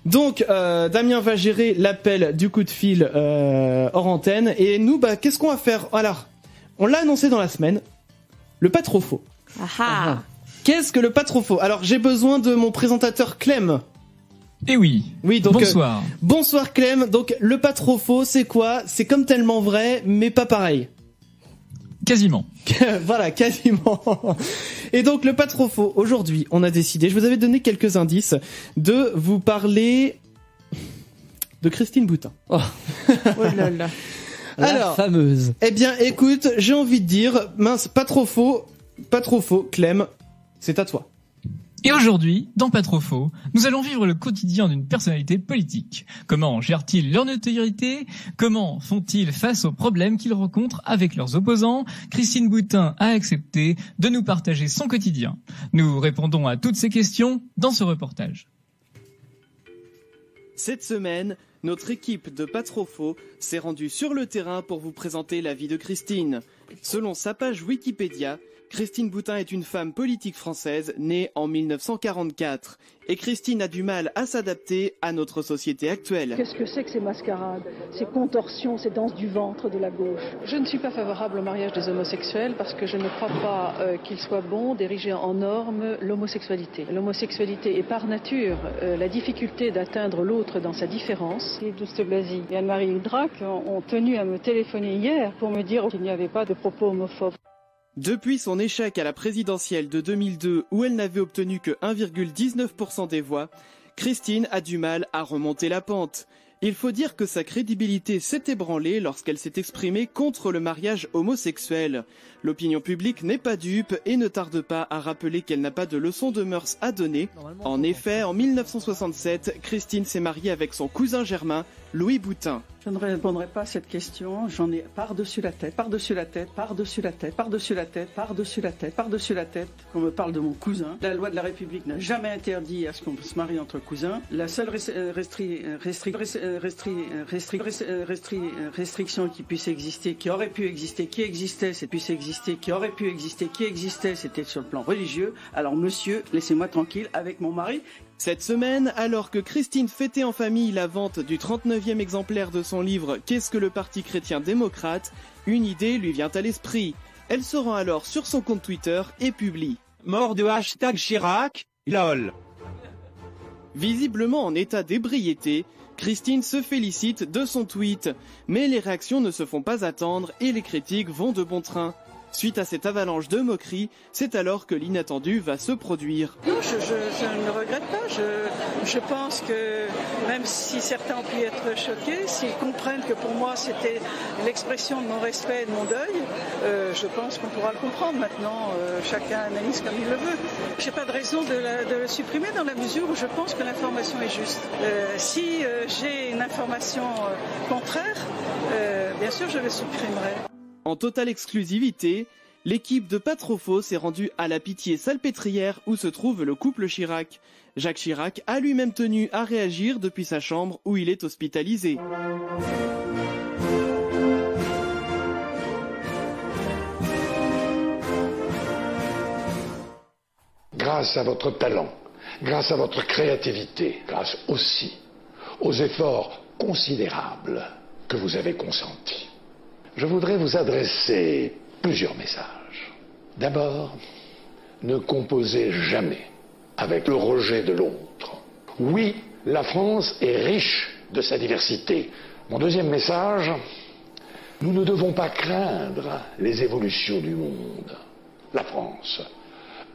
Donc Damien va gérer l'appel du coup de fil hors antenne et nous qu'est-ce qu'on va faire? Alors, on l'a annoncé dans la semaine, le pas trop faux. Ah. Qu'est-ce que le pas trop faux? Alors, j'ai besoin de mon présentateur Clem. Eh oui. Oui, donc bonsoir. Bonsoir Clem. Donc le pas trop faux, c'est quoi? C'est comme tellement vrai, mais pas pareil. Quasiment. Voilà, quasiment. Et donc le pas trop faux, aujourd'hui, on a décidé, je vous avais donné quelques indices, de vous parler de Christine Boutin. Oh là là. La fameuse. Eh bien, écoute, j'ai envie de dire, mince, pas trop faux, Clem, c'est à toi. Et aujourd'hui, dans Pas trop faux, nous allons vivre le quotidien d'une personnalité politique. Comment gèrent-ils leur notoriété? Comment font-ils face aux problèmes qu'ils rencontrent avec leurs opposants? Christine Boutin a accepté de nous partager son quotidien. Nous répondons à toutes ces questions dans ce reportage. Cette semaine, notre équipe de Pas Trop Faux s'est rendue sur le terrain pour vous présenter la vie de Christine. Selon sa page Wikipédia, Christine Boutin est une femme politique française née en 1944. Et Christine a du mal à s'adapter à notre société actuelle. Qu'est-ce que c'est que ces mascarades, ces contorsions, ces danses du ventre de la gauche? Je ne suis pas favorable au mariage des homosexuels parce que je ne crois pas qu'il soit bon d'ériger en norme l'homosexualité. L'homosexualité est par nature la difficulté d'atteindre l'autre dans sa différence. Philippe Douste-Blazy et Anne-Marie Hudrac ont tenu à me téléphoner hier pour me dire qu'il n'y avait pas de propos homophobes. Depuis son échec à la présidentielle de 2002 où elle n'avait obtenu que 1,19% des voix, Christine a du mal à remonter la pente. Il faut dire que sa crédibilité s'est ébranlée lorsqu'elle s'est exprimée contre le mariage homosexuel. L'opinion publique n'est pas dupe et ne tarde pas à rappeler qu'elle n'a pas de leçon de mœurs à donner. En effet, en 1967, Christine s'est mariée avec son cousin germain, Louis Boutin. Je ne répondrai pas à cette question, j'en ai par-dessus la tête, par-dessus la tête, par-dessus la tête, par-dessus la tête, par-dessus la tête, par-dessus la tête, qu'on me parle de mon cousin. La loi de la République n'a jamais interdit à ce qu'on se marie entre cousins. La seule restriction qui puisse exister, qui aurait pu exister, qui existait, c'est puisse exister, qui aurait pu exister, qui existait, c'était sur le plan religieux. Alors monsieur, laissez-moi tranquille avec mon mari. Cette semaine, alors que Christine fêtait en famille la vente du 39e exemplaire de son livre « Qu'est-ce que le Parti chrétien-démocrate ?», une idée lui vient à l'esprit. Elle se rend alors sur son compte Twitter et publie « Mort de hashtag Chirac, lol ». Visiblement en état d'ébriété, Christine se félicite de son tweet. Mais les réactions ne se font pas attendre et les critiques vont de bon train. Suite à cette avalanche de moqueries, c'est alors que l'inattendu va se produire. Non, je ne regrette pas. Je pense que même si certains ont pu être choqués, s'ils comprennent que pour moi c'était l'expression de mon respect et de mon deuil, je pense qu'on pourra le comprendre maintenant. Chacun analyse comme il le veut. Je n'ai pas de raison de le supprimer dans la mesure où je pense que l'information est juste. Si j'ai une information contraire, bien sûr je le supprimerai. En totale exclusivité, l'équipe de Pas Trop Faux s'est rendue à la Pitié-Salpêtrière où se trouve le couple Chirac. Jacques Chirac a lui-même tenu à réagir depuis sa chambre où il est hospitalisé. Grâce à votre talent, grâce à votre créativité, grâce aussi aux efforts considérables que vous avez consentis, je voudrais vous adresser plusieurs messages. D'abord, ne composez jamais avec le rejet de l'autre. Oui, la France est riche de sa diversité. Mon deuxième message, nous ne devons pas craindre les évolutions du monde. La France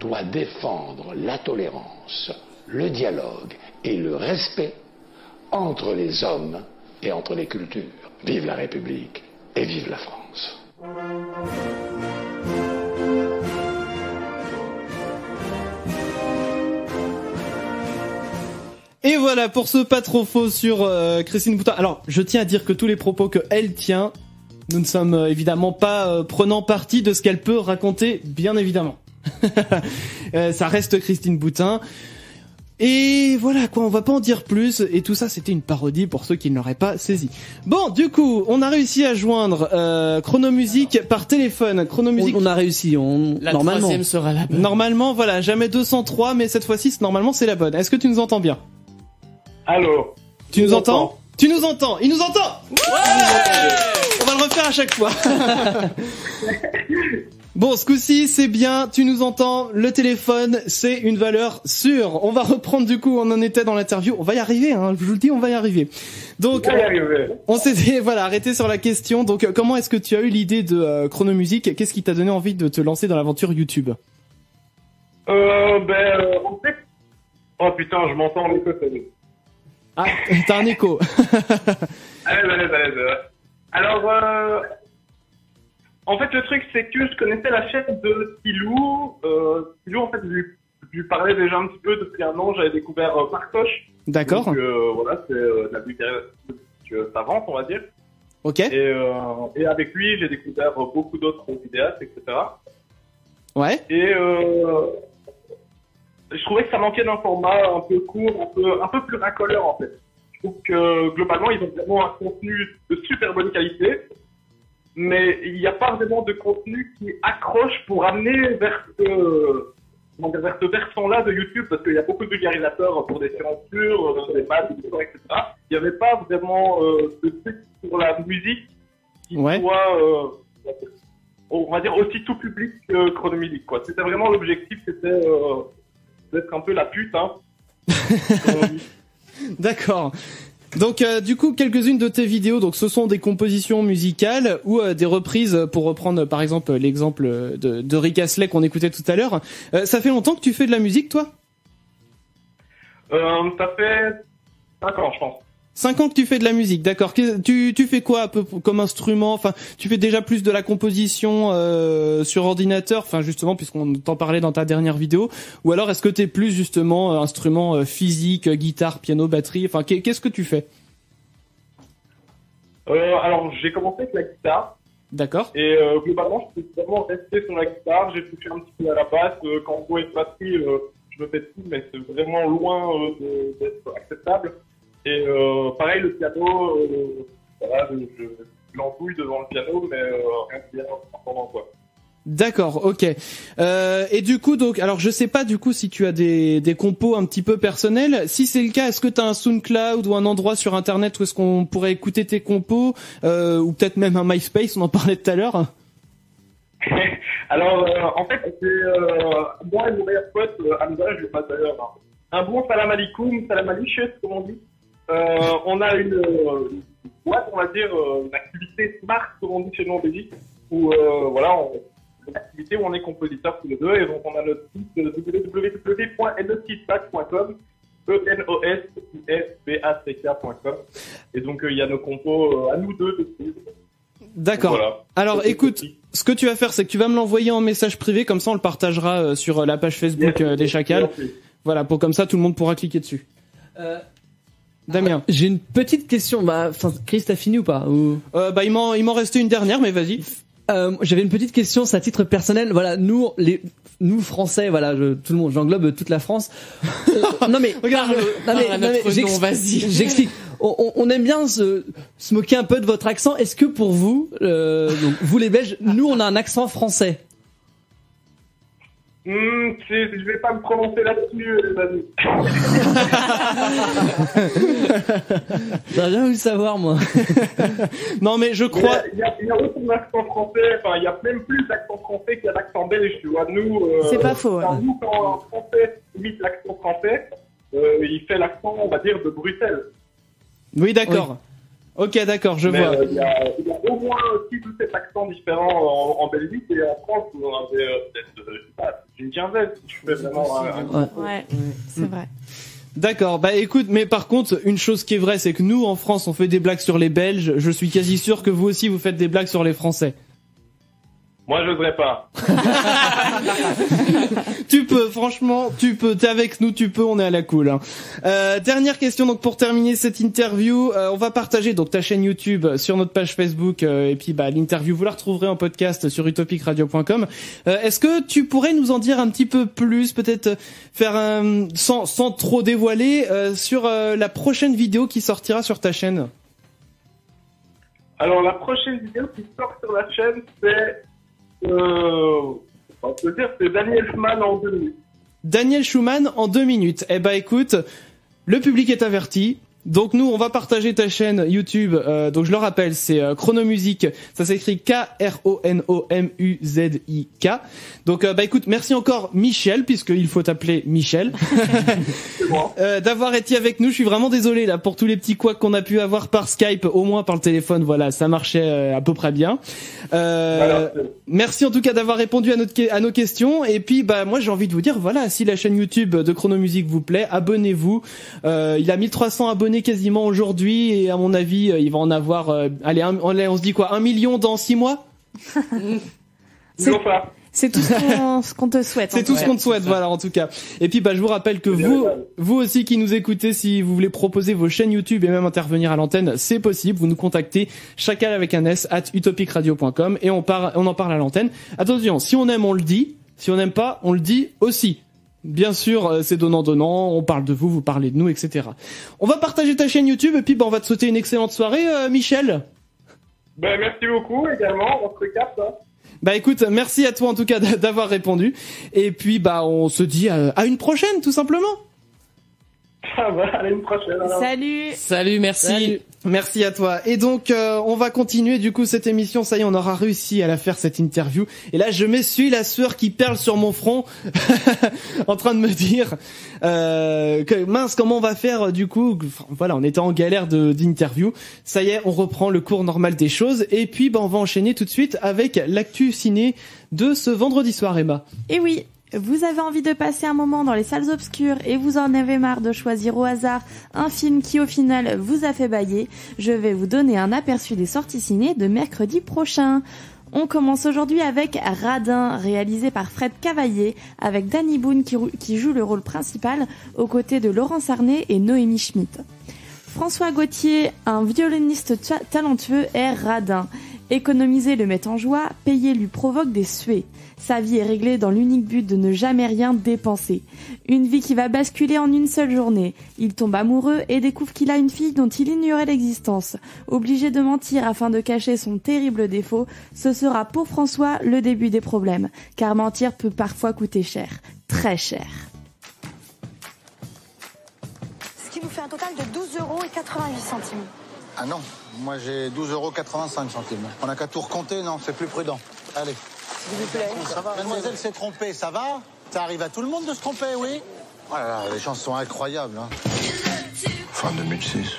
doit défendre la tolérance, le dialogue et le respect entre les hommes et entre les cultures. Vive la République! Et vive la France. Et voilà pour ce Pas Trop Faux sur Christine Boutin. Alors, je tiens à dire que tous les propos qu'elle tient, nous ne sommes évidemment pas prenant parti de ce qu'elle peut raconter, bien évidemment. Ça reste Christine Boutin. Et voilà quoi, on va pas en dire plus, et tout ça c'était une parodie pour ceux qui ne l'auraient pas saisi. Bon, du coup, on a réussi à joindre Chronomusique par téléphone. Chronomusique. On a réussi, La normalement. troisième sera la bonne. Normalement, voilà, jamais 203, mais cette fois-ci, normalement c'est la bonne. Est-ce que tu nous entends bien? Allô? Tu nous entends? Tu nous entends? Il nous entend! Ouais! On va le refaire à chaque fois. Bon, ce coup-ci, c'est bien, tu nous entends, le téléphone, c'est une valeur sûre. On va reprendre du coup, on en était dans l'interview, on va y arriver, hein, je vous le dis, on va y arriver. Donc, on s'était arrêté sur la question, donc comment est-ce que tu as eu l'idée de Chronomusique? Qu'est-ce qui t'a donné envie de te lancer dans l'aventure YouTube? En fait... Oh putain, je m'entends en écho, ça y est. Ah, t'as un écho. Allez. Alors, en fait, le truc, c'est que je connaissais la chaîne de Pilou. Pilou, en fait, je lui parlais déjà un petit peu depuis un an. J'avais découvert Partoche. D'accord. Donc, voilà, c'est de la musique savante, on va dire. Ok. Et avec lui, j'ai découvert beaucoup d'autres vidéastes, etc. Ouais. Et je trouvais que ça manquait d'un format un peu court, un peu plus racoleur, en fait. Je Donc globalement, ils ont vraiment un contenu de super bonne qualité, mais il n'y a pas vraiment de contenu qui accroche pour amener vers ce versant-là de YouTube, parce qu'il y a beaucoup de vulgarisateurs pour des censures, des maths, etc. Il n'y avait pas vraiment de truc pour la musique qui soit, on va dire, aussi tout public que Chronomusique, quoi. C'était vraiment l'objectif, c'était d'être un peu la pute, hein. D'accord. Donc du coup, quelques-unes de tes vidéos, donc ce sont des compositions musicales ou des reprises, pour reprendre par exemple l'exemple de Rick Astley qu'on écoutait tout à l'heure. Ça fait longtemps que tu fais de la musique, toi? Ça fait 5 ans, je pense. 5 ans que tu fais de la musique, d'accord. Tu fais quoi un peu comme instrument? Enfin, tu fais déjà plus de la composition sur ordinateur, enfin justement puisqu'on t'en parlait dans ta dernière vidéo, ou alors est-ce que t'es plus justement instrument physique, guitare, piano, batterie, enfin qu'est-ce que tu fais? Alors j'ai commencé avec la guitare. D'accord. Et globalement je suis vraiment resté sur la guitare, j'ai touché un petit peu à la basse, quand on joue avec batterie, je me fais tout, mais c'est vraiment loin d'être acceptable. Et pareil, le piano, voilà, je l'embouille devant le piano, mais rien de bien en attendant, quoi. D'accord, ok. Et du coup, donc, alors je sais pas du coup si tu as des compos un petit peu personnels. Si c'est le cas, est-ce que tu as un SoundCloud ou un endroit sur Internet où est-ce qu'on pourrait écouter tes compos, ou peut-être même un MySpace, on en parlait tout à l'heure? Alors, en fait, c'est moi et mon meilleur pote, Hamza, je le passe d'ailleurs, un bon salam alaikum, salam alicious, comme on dit. On a une boîte, on va dire, une activité smart, comme on dit chez nous en Belgique, où voilà, une activité où on est compositeur tous les deux, et donc on a notre site www.nosfeedback.com, ENOSFBACK.com, et donc il y a nos compos à nous deux dessus. D'accord. Voilà. Alors écoute, ce que tu vas faire, c'est que tu vas me l'envoyer en message privé, comme ça on le partagera sur la page Facebook des Chacals. Voilà, pour comme ça tout le monde pourra cliquer dessus. Damien, j'ai une petite question. Chris, t'as fini ou pas il m'en restait une dernière, mais vas-y. J'avais une petite question, c'est à titre personnel. Voilà, nous Français, voilà, tout le monde, j'englobe toute la France. Non mais, regarde, vas-y. J'explique. On aime bien se moquer un peu de votre accent. Est-ce que pour vous, donc, vous les Belges, nous on a un accent français? Je vais pas me prononcer là-dessus, vas-y. J'aurais bien voulu savoir, moi. Non, mais je crois... Il y a aussi un accent français, enfin, il y a même plus d'accent français qu'il y a d'accent belge, tu vois. Nous, c'est pas faux. Nous, quand un français imite l'accent français, il fait l'accent, on va dire, de Bruxelles. Oui, d'accord. Oui. Ok, d'accord, je vois. Il y a au moins 6 ou 7 accents différents en Belgique, et en France, on avait peut-être une quinzaine, si je fais vraiment Ouais, c'est vrai. D'accord, bah écoute, mais par contre, une chose qui est vraie, c'est que nous, en France, on fait des blagues sur les Belges. Je suis quasi sûr que vous aussi, vous faites des blagues sur les Français. Moi, je n'oserais pas. Tu peux, franchement, tu peux. T'es avec nous, tu peux, on est à la cool. Hein. Dernière question, donc pour terminer cette interview, on va partager donc ta chaîne YouTube sur notre page Facebook, et puis l'interview, vous la retrouverez en podcast sur utopicradio.com. Est-ce que tu pourrais nous en dire un petit peu plus, peut-être faire sans trop dévoiler, sur la prochaine vidéo qui sortira sur ta chaîne? Alors, la prochaine vidéo qui sort sur la chaîne, c'est... on peut dire c'est Daniel Schumann en 2 minutes. Daniel Schumann en 2 minutes. Eh ben écoute, le public est averti. Donc nous, on va partager ta chaîne YouTube. Donc je le rappelle, c'est Chronomusique. Ça s'écrit K-R-O-N-O-M-U-Z-I-K. Donc écoute, merci encore Michel, puisqu'il faut t'appeler Michel, d'avoir été avec nous. Je suis vraiment désolé là pour tous les petits couacs qu'on a pu avoir par Skype, au moins par le téléphone. Voilà, ça marchait à peu près bien. Merci en tout cas d'avoir répondu à nos questions. Et puis moi j'ai envie de vous dire, voilà, si la chaîne YouTube de Chronomusique vous plaît, abonnez-vous. Il a 1300 abonnés quasiment aujourd'hui, et à mon avis il va en avoir on se dit quoi, 1 million dans 6 mois. C'est tout ce qu'on te souhaite. C'est tout ce qu'on te souhaite, voilà, en tout cas. Et puis je vous rappelle que vous aussi qui nous écoutez, si vous voulez proposer vos chaînes YouTube et même intervenir à l'antenne, c'est possible. Vous nous contactez chacal avec un S @utopicradio.com, et on en parle à l'antenne. Attention, si on aime, on le dit. Si on n'aime pas, on le dit aussi. Bien sûr, c'est donnant-donnant, on parle de vous, vous parlez de nous, etc. On va partager ta chaîne YouTube et puis on va te souhaiter une excellente soirée, Michel. Ben, merci beaucoup également, on se capte. Hein. Bah écoute, merci à toi en tout cas d'avoir répondu. Et puis on se dit à une prochaine, tout simplement. Ah bah, allez, une prochaine. Alors. Salut, merci. Salut. Merci à toi. Et donc, on va continuer du coup cette émission. Ça y est, on aura réussi à la faire, cette interview. Et là, je m'essuie la sueur qui perle sur mon front, en train de me dire que mince, comment on va faire du coup. Enfin, voilà, on était en galère d'interview. Ça y est, on reprend le cours normal des choses. Et puis, on va enchaîner tout de suite avec l'actu ciné de ce vendredi soir, Emma. Et oui. Vous avez envie de passer un moment dans les salles obscures et vous en avez marre de choisir au hasard un film qui au final vous a fait bâiller, je vais vous donner un aperçu des sorties ciné de mercredi prochain. On commence aujourd'hui avec Radin, réalisé par Fred Cavaillé, avec Danny Boone qui joue le rôle principal aux côtés de Laurence Arnay et Noémie Schmidt. François Gauthier, un violoniste talentueux, est Radin. Économiser le met en joie, payer lui provoque des suées. Sa vie est réglée dans l'unique but de ne jamais rien dépenser. Une vie qui va basculer en une seule journée. Il tombe amoureux et découvre qu'il a une fille dont il ignorait l'existence. Obligé de mentir afin de cacher son terrible défaut, ce sera pour François le début des problèmes. Car mentir peut parfois coûter cher. Très cher. Ce qui nous fait un total de 12,88 €. Ah non, moi j'ai 12,85 €. On n'a qu'à tout recompter, non, c'est plus prudent. Allez. S'il vous plaît. Ça va, mademoiselle s'est trompée, ça va? Ça arrive à tout le monde de se tromper, oui? Oh là là, les chances sont incroyables. Hein. Fin 2006.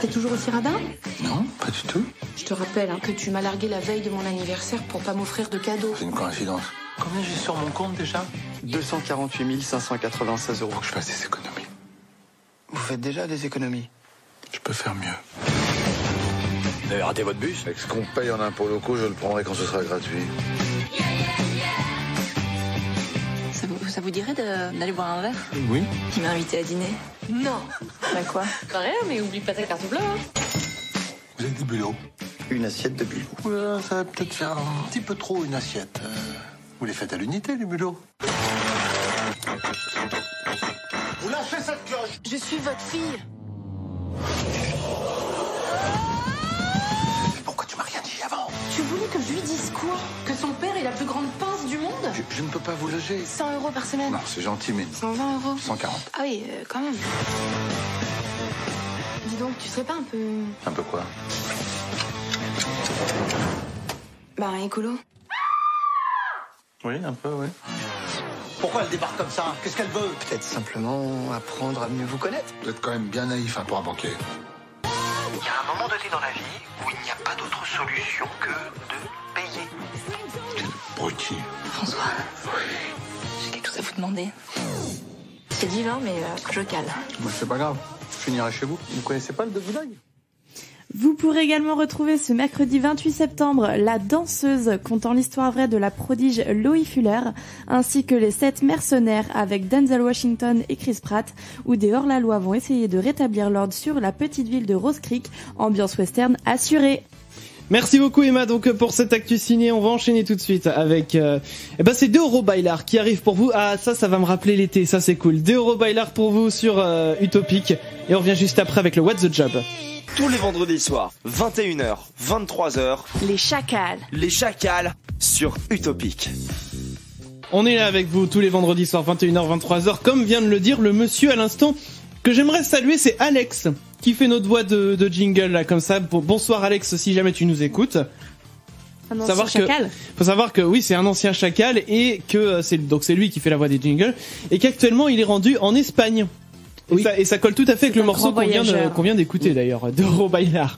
T'es toujours aussi radin? Non, pas du tout. Je te rappelle que tu m'as largué la veille de mon anniversaire pour pas m'offrir de cadeau. C'est une coïncidence. Combien j'ai sur mon compte déjà? 248 596 €. Faut que je fasse des économies. Vous faites déjà des économies? Je peux faire mieux. Vous avez raté votre bus? Avec ce qu'on paye en impôts locaux, je le prendrai quand ce sera gratuit. Ça vous dirait d'aller boire un verre? Oui. Qui m'a invité à dîner? Non. Bah quoi? Rien, mais oublie pas ta carte bleue. Vous avez des bulots? Une assiette de bulots. Oula, ça va peut-être faire un petit peu trop une assiette. Vous les faites à l'unité, les bulots? Vous lâchez cette cloche! Je suis votre fille. Pourquoi tu m'as rien dit avant? Tu voulais que je lui dise quoi? Que son père est la plus grande pince du monde? Je ne peux pas vous loger. 100 € par semaine. Non, c'est gentil, mais... 120 €. 140. Ah oui, quand même. Dis donc, tu serais pas un peu... Un peu quoi? Bah, un écolo. Oui, un peu, oui. Pourquoi elle débarque comme ça? Qu'est-ce qu'elle veut? Peut-être simplement apprendre à mieux vous connaître. Vous êtes quand même bien naïf pour un banquier. Il y a un moment donné dans la vie où il n'y a pas d'autre solution que de payer. Bruti. François. Oui. J'ai quelque chose à vous demander. C'est divin, mais je cale. Moi, c'est pas grave. Je finirai chez vous. Vous connaissez pas le Doggy Dog? Vous pourrez également retrouver ce mercredi 28 septembre La Danseuse, contant l'histoire vraie de la prodige Loie Fuller, ainsi que Les 7 mercenaires avec Denzel Washington et Chris Pratt, où des hors-la-loi vont essayer de rétablir l'ordre sur la petite ville de Rose Creek, ambiance western assurée. Merci beaucoup Emma donc pour cette actu ciné. On va enchaîner tout de suite avec c'est Deoro Bailar qui arrive pour vous. Ah ça va me rappeler l'été, ça c'est cool. Deoro Bailar pour vous sur Utopic et on revient juste après avec le What's the Job. Tous les vendredis soirs, 21h, 23h. Les Chacals. Les Chacals sur Utopic. On est là avec vous tous les vendredis soirs, 21h, 23h. Comme vient de le dire le monsieur à l'instant, que j'aimerais saluer, c'est Alex qui fait notre voix de jingle là comme ça. Bonsoir Alex, si jamais tu nous écoutes. Un ancien chacal. Faut savoir que oui, c'est un ancien chacal et que c'est lui qui fait la voix des jingles et qu'actuellement il est rendu en Espagne. Oui. Et ça colle tout à fait avec le morceau qu'on vient d'écouter d'ailleurs, de Deoro Bailar.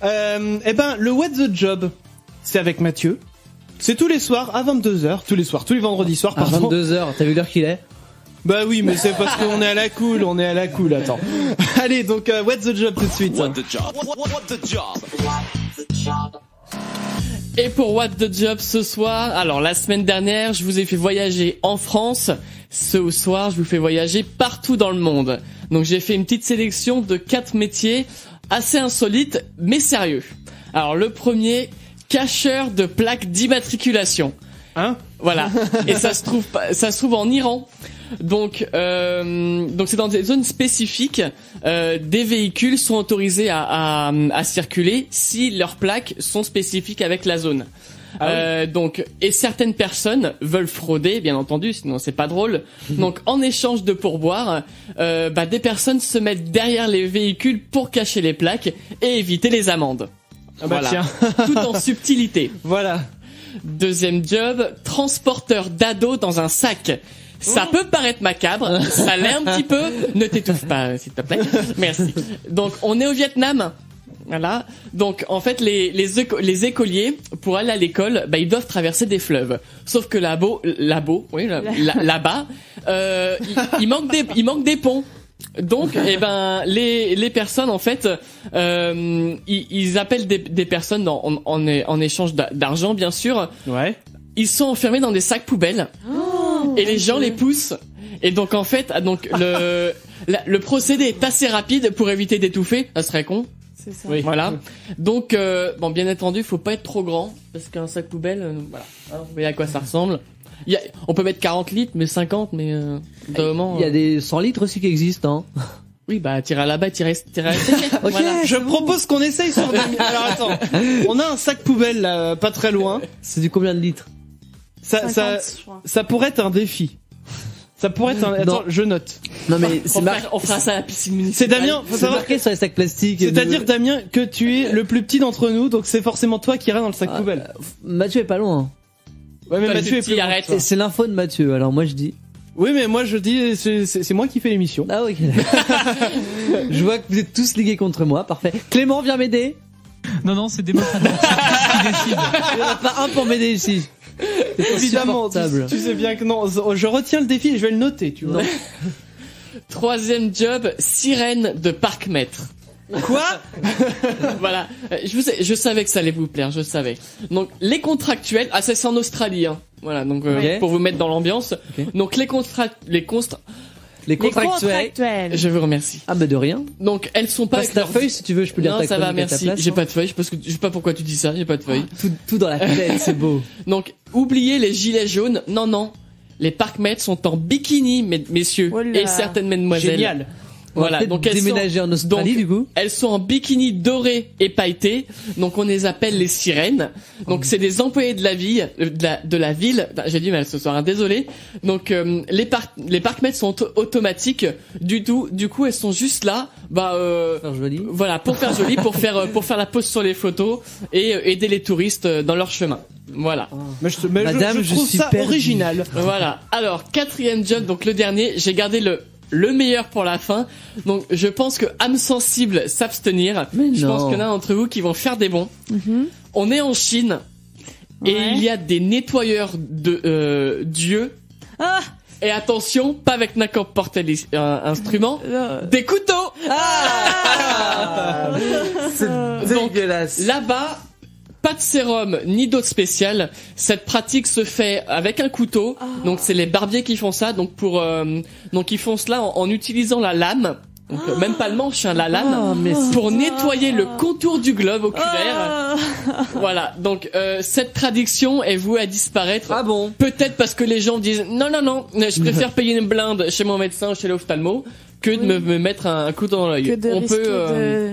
Le What's the Job, c'est avec Mathieu. C'est tous les soirs à 22h, tous les vendredis soirs, pardon. À 22h, t'as vu l'heure qu'il est? Bah oui, mais c'est parce qu'on est à la cool, attends. Allez, donc What's the Job tout de suite. What the job? What the job? Et pour What the Job ce soir, alors la semaine dernière, je vous ai fait voyager en France. Ce soir, je vous fais voyager partout dans le monde. Donc j'ai fait une petite sélection de 4 métiers assez insolites, mais sérieux. Alors le premier, cacheur de plaques d'immatriculation. Hein? Voilà. Et ça se trouve en Iran. Donc c'est dans des zones spécifiques. Des véhicules sont autorisés à circuler si leurs plaques sont spécifiques avec la zone. Donc, et certaines personnes veulent frauder, bien entendu, sinon c'est pas drôle. Donc, en échange de pourboire, des personnes se mettent derrière les véhicules pour cacher les plaques et éviter les amendes. Voilà. Tiens. Tout en subtilité. Voilà. Deuxième job, transporteur d'ados dans un sac. Ça peut paraître macabre, ça l'est un petit peu. Ne t'étouffe pas, s'il te plaît. Merci. Donc, on est au Vietnam. Voilà. Donc, en fait, les écoliers, pour aller à l'école, ils doivent traverser des fleuves. Sauf que là-bas, il manque des ponts. Donc, les personnes, en fait, ils appellent des personnes en échange d'argent, bien sûr. Ouais. Ils sont enfermés dans des sacs poubelles. Et les gens les poussent. Et donc, en fait, le procédé est assez rapide pour éviter d'étouffer. Ça serait con. C'est ça. Oui. Voilà. Donc, bien entendu, faut pas être trop grand. Parce qu'un sac poubelle, voilà. Hein, vous voyez à quoi ça ressemble. On peut mettre 40 litres, mais 50, mais il y a des 100 litres aussi qui existent, hein. Oui, tirer là-bas, tirer à Ok, voilà. Je propose qu'on essaye sur Damien. Alors attends, on a un sac poubelle là, pas très loin. C'est du combien de litres? 50, je crois. Ça pourrait être un défi. Ça pourrait être un... Attends, je note. Non mais on fera ça à la piscine municipale. C'est Damien, faut savoir marqué sur les sacs plastiques. C'est-à-dire Damien que tu es le plus petit d'entre nous, donc c'est forcément toi qui iras dans le sac poubelle. Mathieu est pas loin. Ouais, mais Mathieu est plus loin. Arrête. C'est l'info de Mathieu. Alors moi je dis. Oui, mais moi je dis c'est moi qui fais l'émission. Ah ok. Je vois que vous êtes tous ligués contre moi. Parfait. Clément, viens m'aider. Non, c'est démocratique. Qui décide. Il n'y en a pas un pour m'aider ici. Évidemment, tu sais bien que non, je retiens le défi et je vais le noter, tu vois. Troisième job, sirène de parc-mètre. Quoi? Voilà, je savais que ça allait vous plaire, je savais. Donc les contractuels, c'est en Australie, hein. Voilà, donc pour vous mettre dans l'ambiance. Okay. Donc les contractuels. Je vous remercie. Ah de rien. Donc elles sont pas. Passe ta feuille si tu veux, je peux lire ta chronique. Non, ça va, merci. J'ai pas de feuille parce que je sais pas pourquoi tu dis ça. J'ai pas de feuille. Tout dans la tête, c'est beau. Donc oubliez les gilets jaunes. Non. Les parcs-mètres sont en bikini, messieurs et certaines mesdemoiselles. Génial. Voilà, donc déménager en Australie, du coup. Elles sont en bikini doré et pailleté, donc on les appelle les sirènes. Donc c'est des employés de la ville, j'ai dit mal ce soir, hein, désolé. Donc les parcs-mètres sont automatiques, du coup elles sont juste là, faire joli. Voilà, pour faire joli, pour faire la pose sur les photos et aider les touristes dans leur chemin. Voilà. Madame, je trouve ça original. Voilà. Alors, quatrième job, donc le dernier, j'ai gardé le meilleur pour la fin. Donc je pense que âme sensible s'abstenir. Je pense qu'il y en a d'entre vous qui vont faire des bons. On est en Chine et il y a des nettoyeurs d'yeux. Et attention, pas avec n'importe quel instrument, des couteaux. C'est dégueulasse. Là-bas, pas de sérum ni d'eau spéciale. Cette pratique se fait avec un couteau. Donc c'est les barbiers qui font ça. Donc ils font cela en utilisant la lame. Donc même pas le manche, la lame, pour nettoyer le contour du globe oculaire. Voilà. Donc cette tradition est vouée à disparaître. Ah bon? Peut-être parce que les gens disent non, je préfère payer une blinde chez mon médecin, chez l'ophtalmo, que de me mettre un couteau dans l'œil. On peut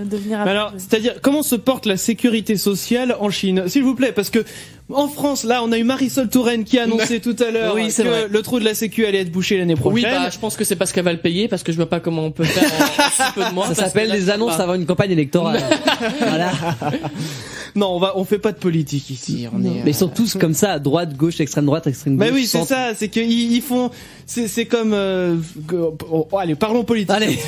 de venir. Alors, c'est-à-dire comment se porte la sécurité sociale en Chine, s'il vous plaît, parce que en France, là, on a eu Marisol Touraine qui a annoncé tout à l'heure que le trou de la Sécu allait être bouché l'année prochaine. Oui, je pense que c'est parce qu'elle va le payer, parce que je vois pas comment on peut faire en si peu de mois. Ça s'appelle des annonces avant une campagne électorale. Voilà. Non, on fait pas de politique ici. Mais ils sont tous comme ça, à droite, gauche, extrême droite, extrême gauche. Mais oui, c'est ça, c'est qu'ils font, c'est comme, allez, parlons politique. Allez.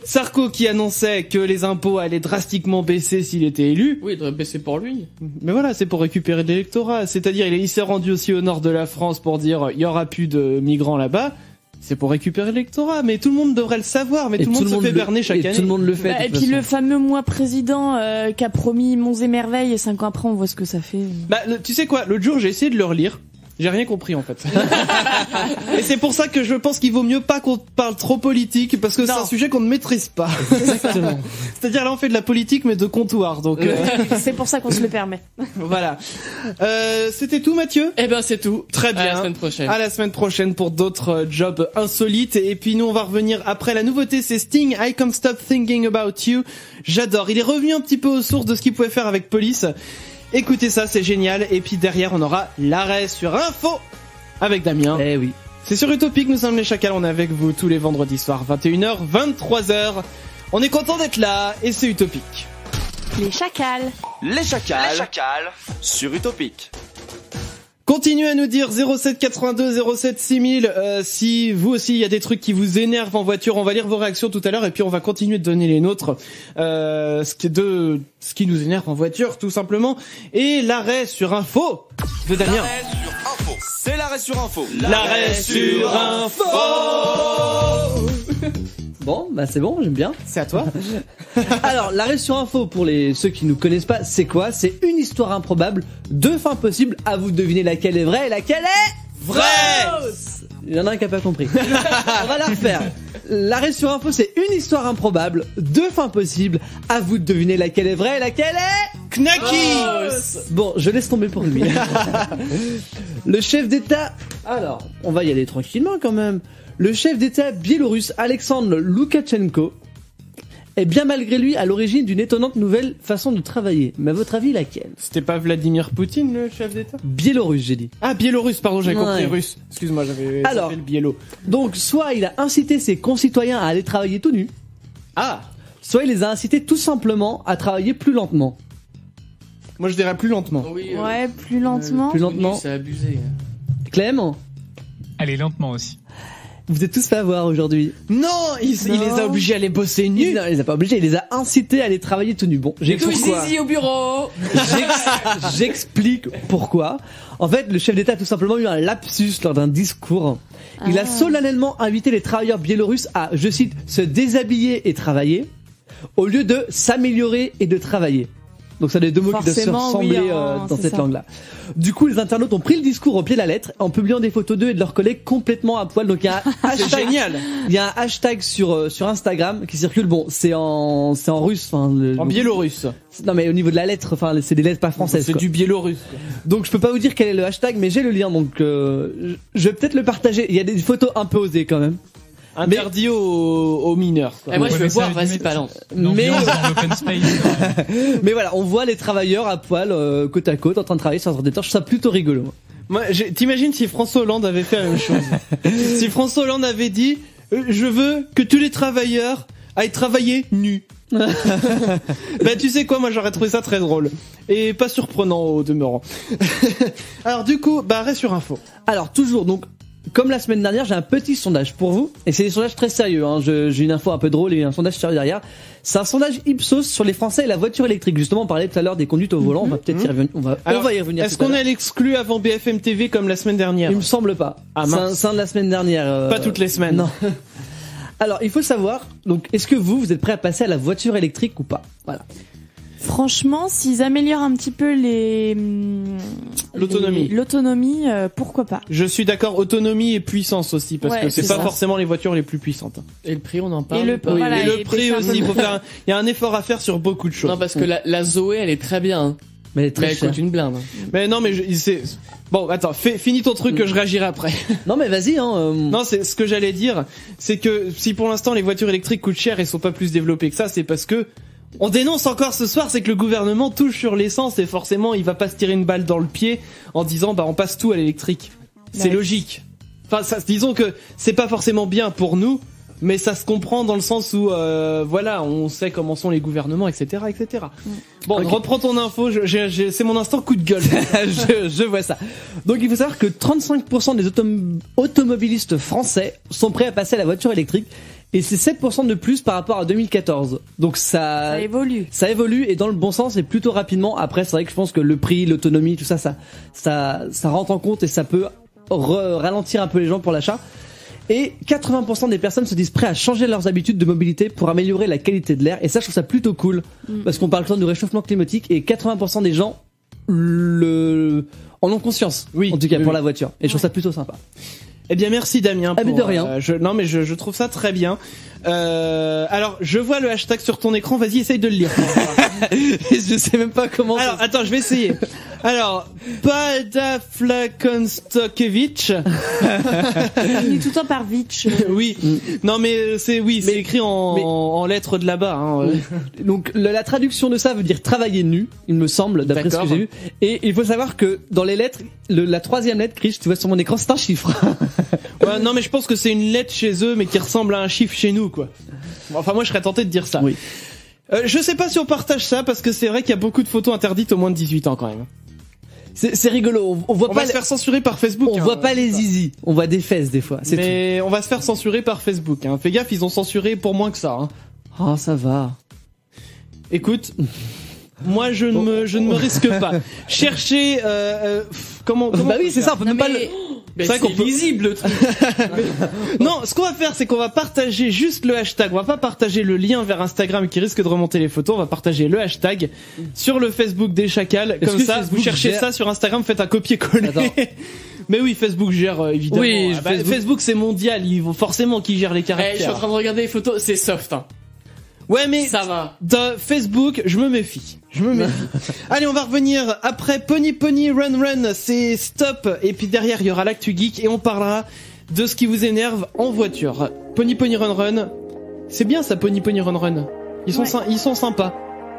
Sarko qui annonçait que les impôts allaient drastiquement baisser s'il était élu. Oui, il devrait baisser pour lui. Mais voilà, c'est pour récupérer de l'électorat. C'est-à-dire, il s'est rendu aussi au nord de la France pour dire, il y aura plus de migrants là-bas. C'est pour récupérer l'électorat, mais tout le monde devrait le savoir, mais tout le monde se fait berner chaque année. Tout le monde le fait. Et puis le fameux mois président qui a promis monts et merveilles, et 5 ans après on voit ce que ça fait. Tu sais quoi, l'autre jour j'ai essayé de le relire, J'ai rien compris en fait. Et c'est pour ça que je pense qu'il vaut mieux pas qu'on parle trop politique parce que c'est un sujet qu'on ne maîtrise pas. Exactement. C'est-à-dire là on fait de la politique mais de comptoir donc. C'est pour ça qu'on se le permet. Voilà. C'était tout Mathieu ? Eh ben c'est tout. Très bien. À la semaine prochaine. À la semaine prochaine pour d'autres jobs insolites et puis nous on va revenir après la nouveauté c'est Sting I Can't Stop Thinking About You. J'adore. Il est revenu un petit peu aux sources de ce qu'il pouvait faire avec Police. Écoutez ça, c'est génial. Et puis derrière, on aura l'arrêt sur Info avec Damien. Eh oui. C'est sur Utopique, nous sommes les Chacals. On est avec vous tous les vendredis soirs, 21h, 23h. On est content d'être là et c'est Utopique. Les Chacals. Les Chacals. Sur Utopique. Continuez à nous dire 0782 07 6000 si vous aussi il y a des trucs qui vous énervent en voiture. On va lire vos réactions tout à l'heure et puis on va continuer de donner les nôtres. Ce qui nous énerve en voiture tout simplement. Et l'arrêt sur Info de Damien. C'est l'arrêt sur Info. L'arrêt sur Info. Bon, bah c'est bon, j'aime bien. C'est à toi. Alors, l'arrêt sur Info, pour ceux qui nous connaissent pas, c'est quoi ? C'est une histoire improbable, 2 fins possibles, à vous de deviner laquelle est vraie et laquelle est vraie. Il y en a un qui a pas compris. On va la refaire. L'arrêt sur Info, c'est une histoire improbable, 2 fins possibles, à vous de deviner laquelle est vraie et laquelle est Knacky. Bon, je laisse tomber pour lui. Le chef d'État... Alors, on va y aller tranquillement quand même. Le chef d'État biélorusse Alexandre Loukachenko est bien malgré lui à l'origine d'une étonnante nouvelle façon de travailler. Mais à votre avis, laquelle ? C'était pas Vladimir Poutine le chef d'État ? Biélorusse, j'ai dit. Ah, biélorusse, pardon, j'avais compris Ouais. russe. Excuse-moi, j'avais Alors, fait le biélo. Donc, soit il a incité ses concitoyens à aller travailler tout nus. Ah. Soit il les a incités tout simplement à travailler plus lentement. Moi, je dirais plus lentement. Oui, Ouais, plus lentement. Plus lentement. C'est abusé. Clem, Allez, lentement aussi. vous êtes tous fait avoir aujourd'hui. Non, il les a obligés à aller bosser nus. Non, il les a pas obligés, il les a incités à aller travailler tout nus. Bon, Pourquoi au bureau. J'explique pourquoi. En fait, le chef d'État a tout simplement eu un lapsus lors d'un discours. Il a solennellement invité les travailleurs biélorusses à, je cite, se déshabiller et travailler, au lieu de s'améliorer et de travailler. Donc ça des deux mots qui doivent se Forcément, ressembler oui, dans c'est cette ça. langue-là. Du coup, les internautes ont pris le discours au pied de la lettre en publiant des photos d'eux et de leurs collègues complètement à poil. Donc il y a un C'est hashtag, génial. il y a un hashtag sur Instagram qui circule. Bon, c'est en russe, enfin En biélorusse. non mais au niveau de la lettre, enfin c'est des lettres pas françaises. C'est quoi. du biélorusse. Donc je peux pas vous dire quel est le hashtag, mais j'ai le lien, donc je vais peut-être le partager. Il y a des photos un peu osées quand même. Interdit aux mineurs. quoi. Et moi je Ouais, veux mais voir, ça, vas-y limite, balance. Mais L'ambiance dans l'open space. mais voilà, on voit les travailleurs à poil côte à côte en train de travailler sur un ordinateur. Je trouve ça plutôt rigolo. Moi, t'imagines si François Hollande avait fait la même chose. Si François Hollande avait dit je veux que tous les travailleurs aillent travailler nus. Bah tu sais quoi, moi j'aurais trouvé ça très drôle et pas surprenant au demeurant. Alors du coup, bah arrêt sur Info. Alors toujours donc. Comme la semaine dernière, j'ai un petit sondage pour vous, et c'est des sondages très sérieux. Hein. J'ai une info un peu drôle et un sondage sérieux derrière. C'est un sondage Ipsos sur les Français et la voiture électrique. Justement, on parlait tout à l'heure des conduites au volant. On va peut-être y revenir. On va y revenir. Est-ce tout à qu'on l'heure. est l'exclu avant BFM TV comme la semaine dernière? Il me semble pas. Ah, c'est mince. un de la semaine dernière. Pas toutes les semaines. Non. Alors, il faut savoir. Donc, est-ce que vous êtes prêt à passer à la voiture électrique ou pas? Voilà. Franchement, s'ils améliorent un petit peu l'autonomie, pourquoi pas. Je suis d'accord, autonomie et puissance aussi, parce Ouais, que c'est c'est pas ça. forcément les voitures les plus puissantes. Et le prix, on en parle. Et le- ou pas voilà, et le et prix c'est un aussi, peu- il y a un effort à faire sur beaucoup de choses. Non, parce que la Zoé, elle est très bien. Hein. Mais elle est très Mais elle chère. coûte une blinde. Mais non, mais bon, attends, finis ton truc que je réagirai après. Non, mais vas-y, hein. Non, c'est ce que j'allais dire, c'est que si pour l'instant les voitures électriques coûtent cher et sont pas plus développées que ça, c'est parce que on dénonce encore ce soir, c'est que le gouvernement touche sur l'essence et forcément il va pas se tirer une balle dans le pied en disant bah on passe tout à l'électrique. C'est Ouais. logique. Enfin, disons que c'est pas forcément bien pour nous, mais ça se comprend dans le sens où voilà, on sait comment sont les gouvernements, etc., etc. Bon, Ok. reprends ton info. C'est mon instant coup de gueule. je vois ça. Donc, il faut savoir que 35% des automobilistes français sont prêts à passer à la voiture électrique. Et c'est 7% de plus par rapport à 2014. Donc Ça évolue. ça évolue et dans le bon sens et plutôt rapidement. Après, c'est vrai que je pense que le prix, l'autonomie, tout ça, ça rentre en compte et ça peut ralentir un peu les gens pour l'achat. Et 80% des personnes se disent prêts à changer leurs habitudes de mobilité pour améliorer la qualité de l'air. Et ça, je trouve ça plutôt cool. Parce qu'on parle tout le temps du réchauffement climatique et 80% des gens en ont conscience. Oui. En tout cas Oui, pour oui. la voiture. Et je trouve ça plutôt sympa. Eh bien, merci Damien. Ah, mais de rien. Non, mais je trouve ça très bien. Alors, je vois le hashtag sur ton écran. Vas-y, essaye de le lire. Je sais même pas comment. Alors, attends, je vais essayer. Alors, Padaflakonstokiewicz. Il est tout le temps par Vitch. Oui. Non, mais c'est écrit en lettres de là-bas. Hein. Donc la traduction de ça veut dire travailler nu, il me semble, d'après ce que D'accord. j'ai vu. Et il faut savoir que dans les lettres, la troisième lettre, Chris, tu vois sur mon écran, c'est un chiffre. Ouais, non, mais je pense que c'est une lettre chez eux, mais qui ressemble à un chiffre chez nous, quoi. Enfin, moi, je serais tenté de dire ça. Oui. Je sais pas si on partage ça, parce que c'est vrai qu'il y a beaucoup de photos interdites aux moins de 18 ans, quand même. C'est rigolo. On voit On pas va se faire censurer par Facebook. on voit pas les zizi. On voit des fesses des fois. C'est Mais on va se faire censurer par Facebook. Hein. Fais gaffe, ils ont censuré pour moins que ça. Hein. tout. Oh, ça va. Écoute, moi je ne me risque pas. Cherchez comment Bah oui, c'est ça. On peut même pas le. Mais C'est vrai c'est qu'on peut- visible le truc. Non, ce qu'on va faire, c'est qu'on va partager juste le hashtag. On va pas partager le lien vers Instagram qui risque de remonter les photos. On va partager le hashtag sur le Facebook des Chacals. Est-ce Comme que ça, Facebook vous cherchez gère- ça sur Instagram, faites un copier-coller. Attends. Mais oui, Facebook gère évidemment. Oui, Ah bah, Facebook c'est mondial. Ils vont forcément qui gère les Eh, je suis en caractères. train de regarder les photos, c'est soft. Hein. Ouais, mais Ça va. de Facebook, je me méfie. Allez, on va revenir après Pony Pony Run Run, c'est stop. Et puis derrière, il y aura l'actu geek et on parlera de ce qui vous énerve en voiture. Pony Pony Run Run, c'est bien ça, Pony Pony Run Run. Ils sont sympas.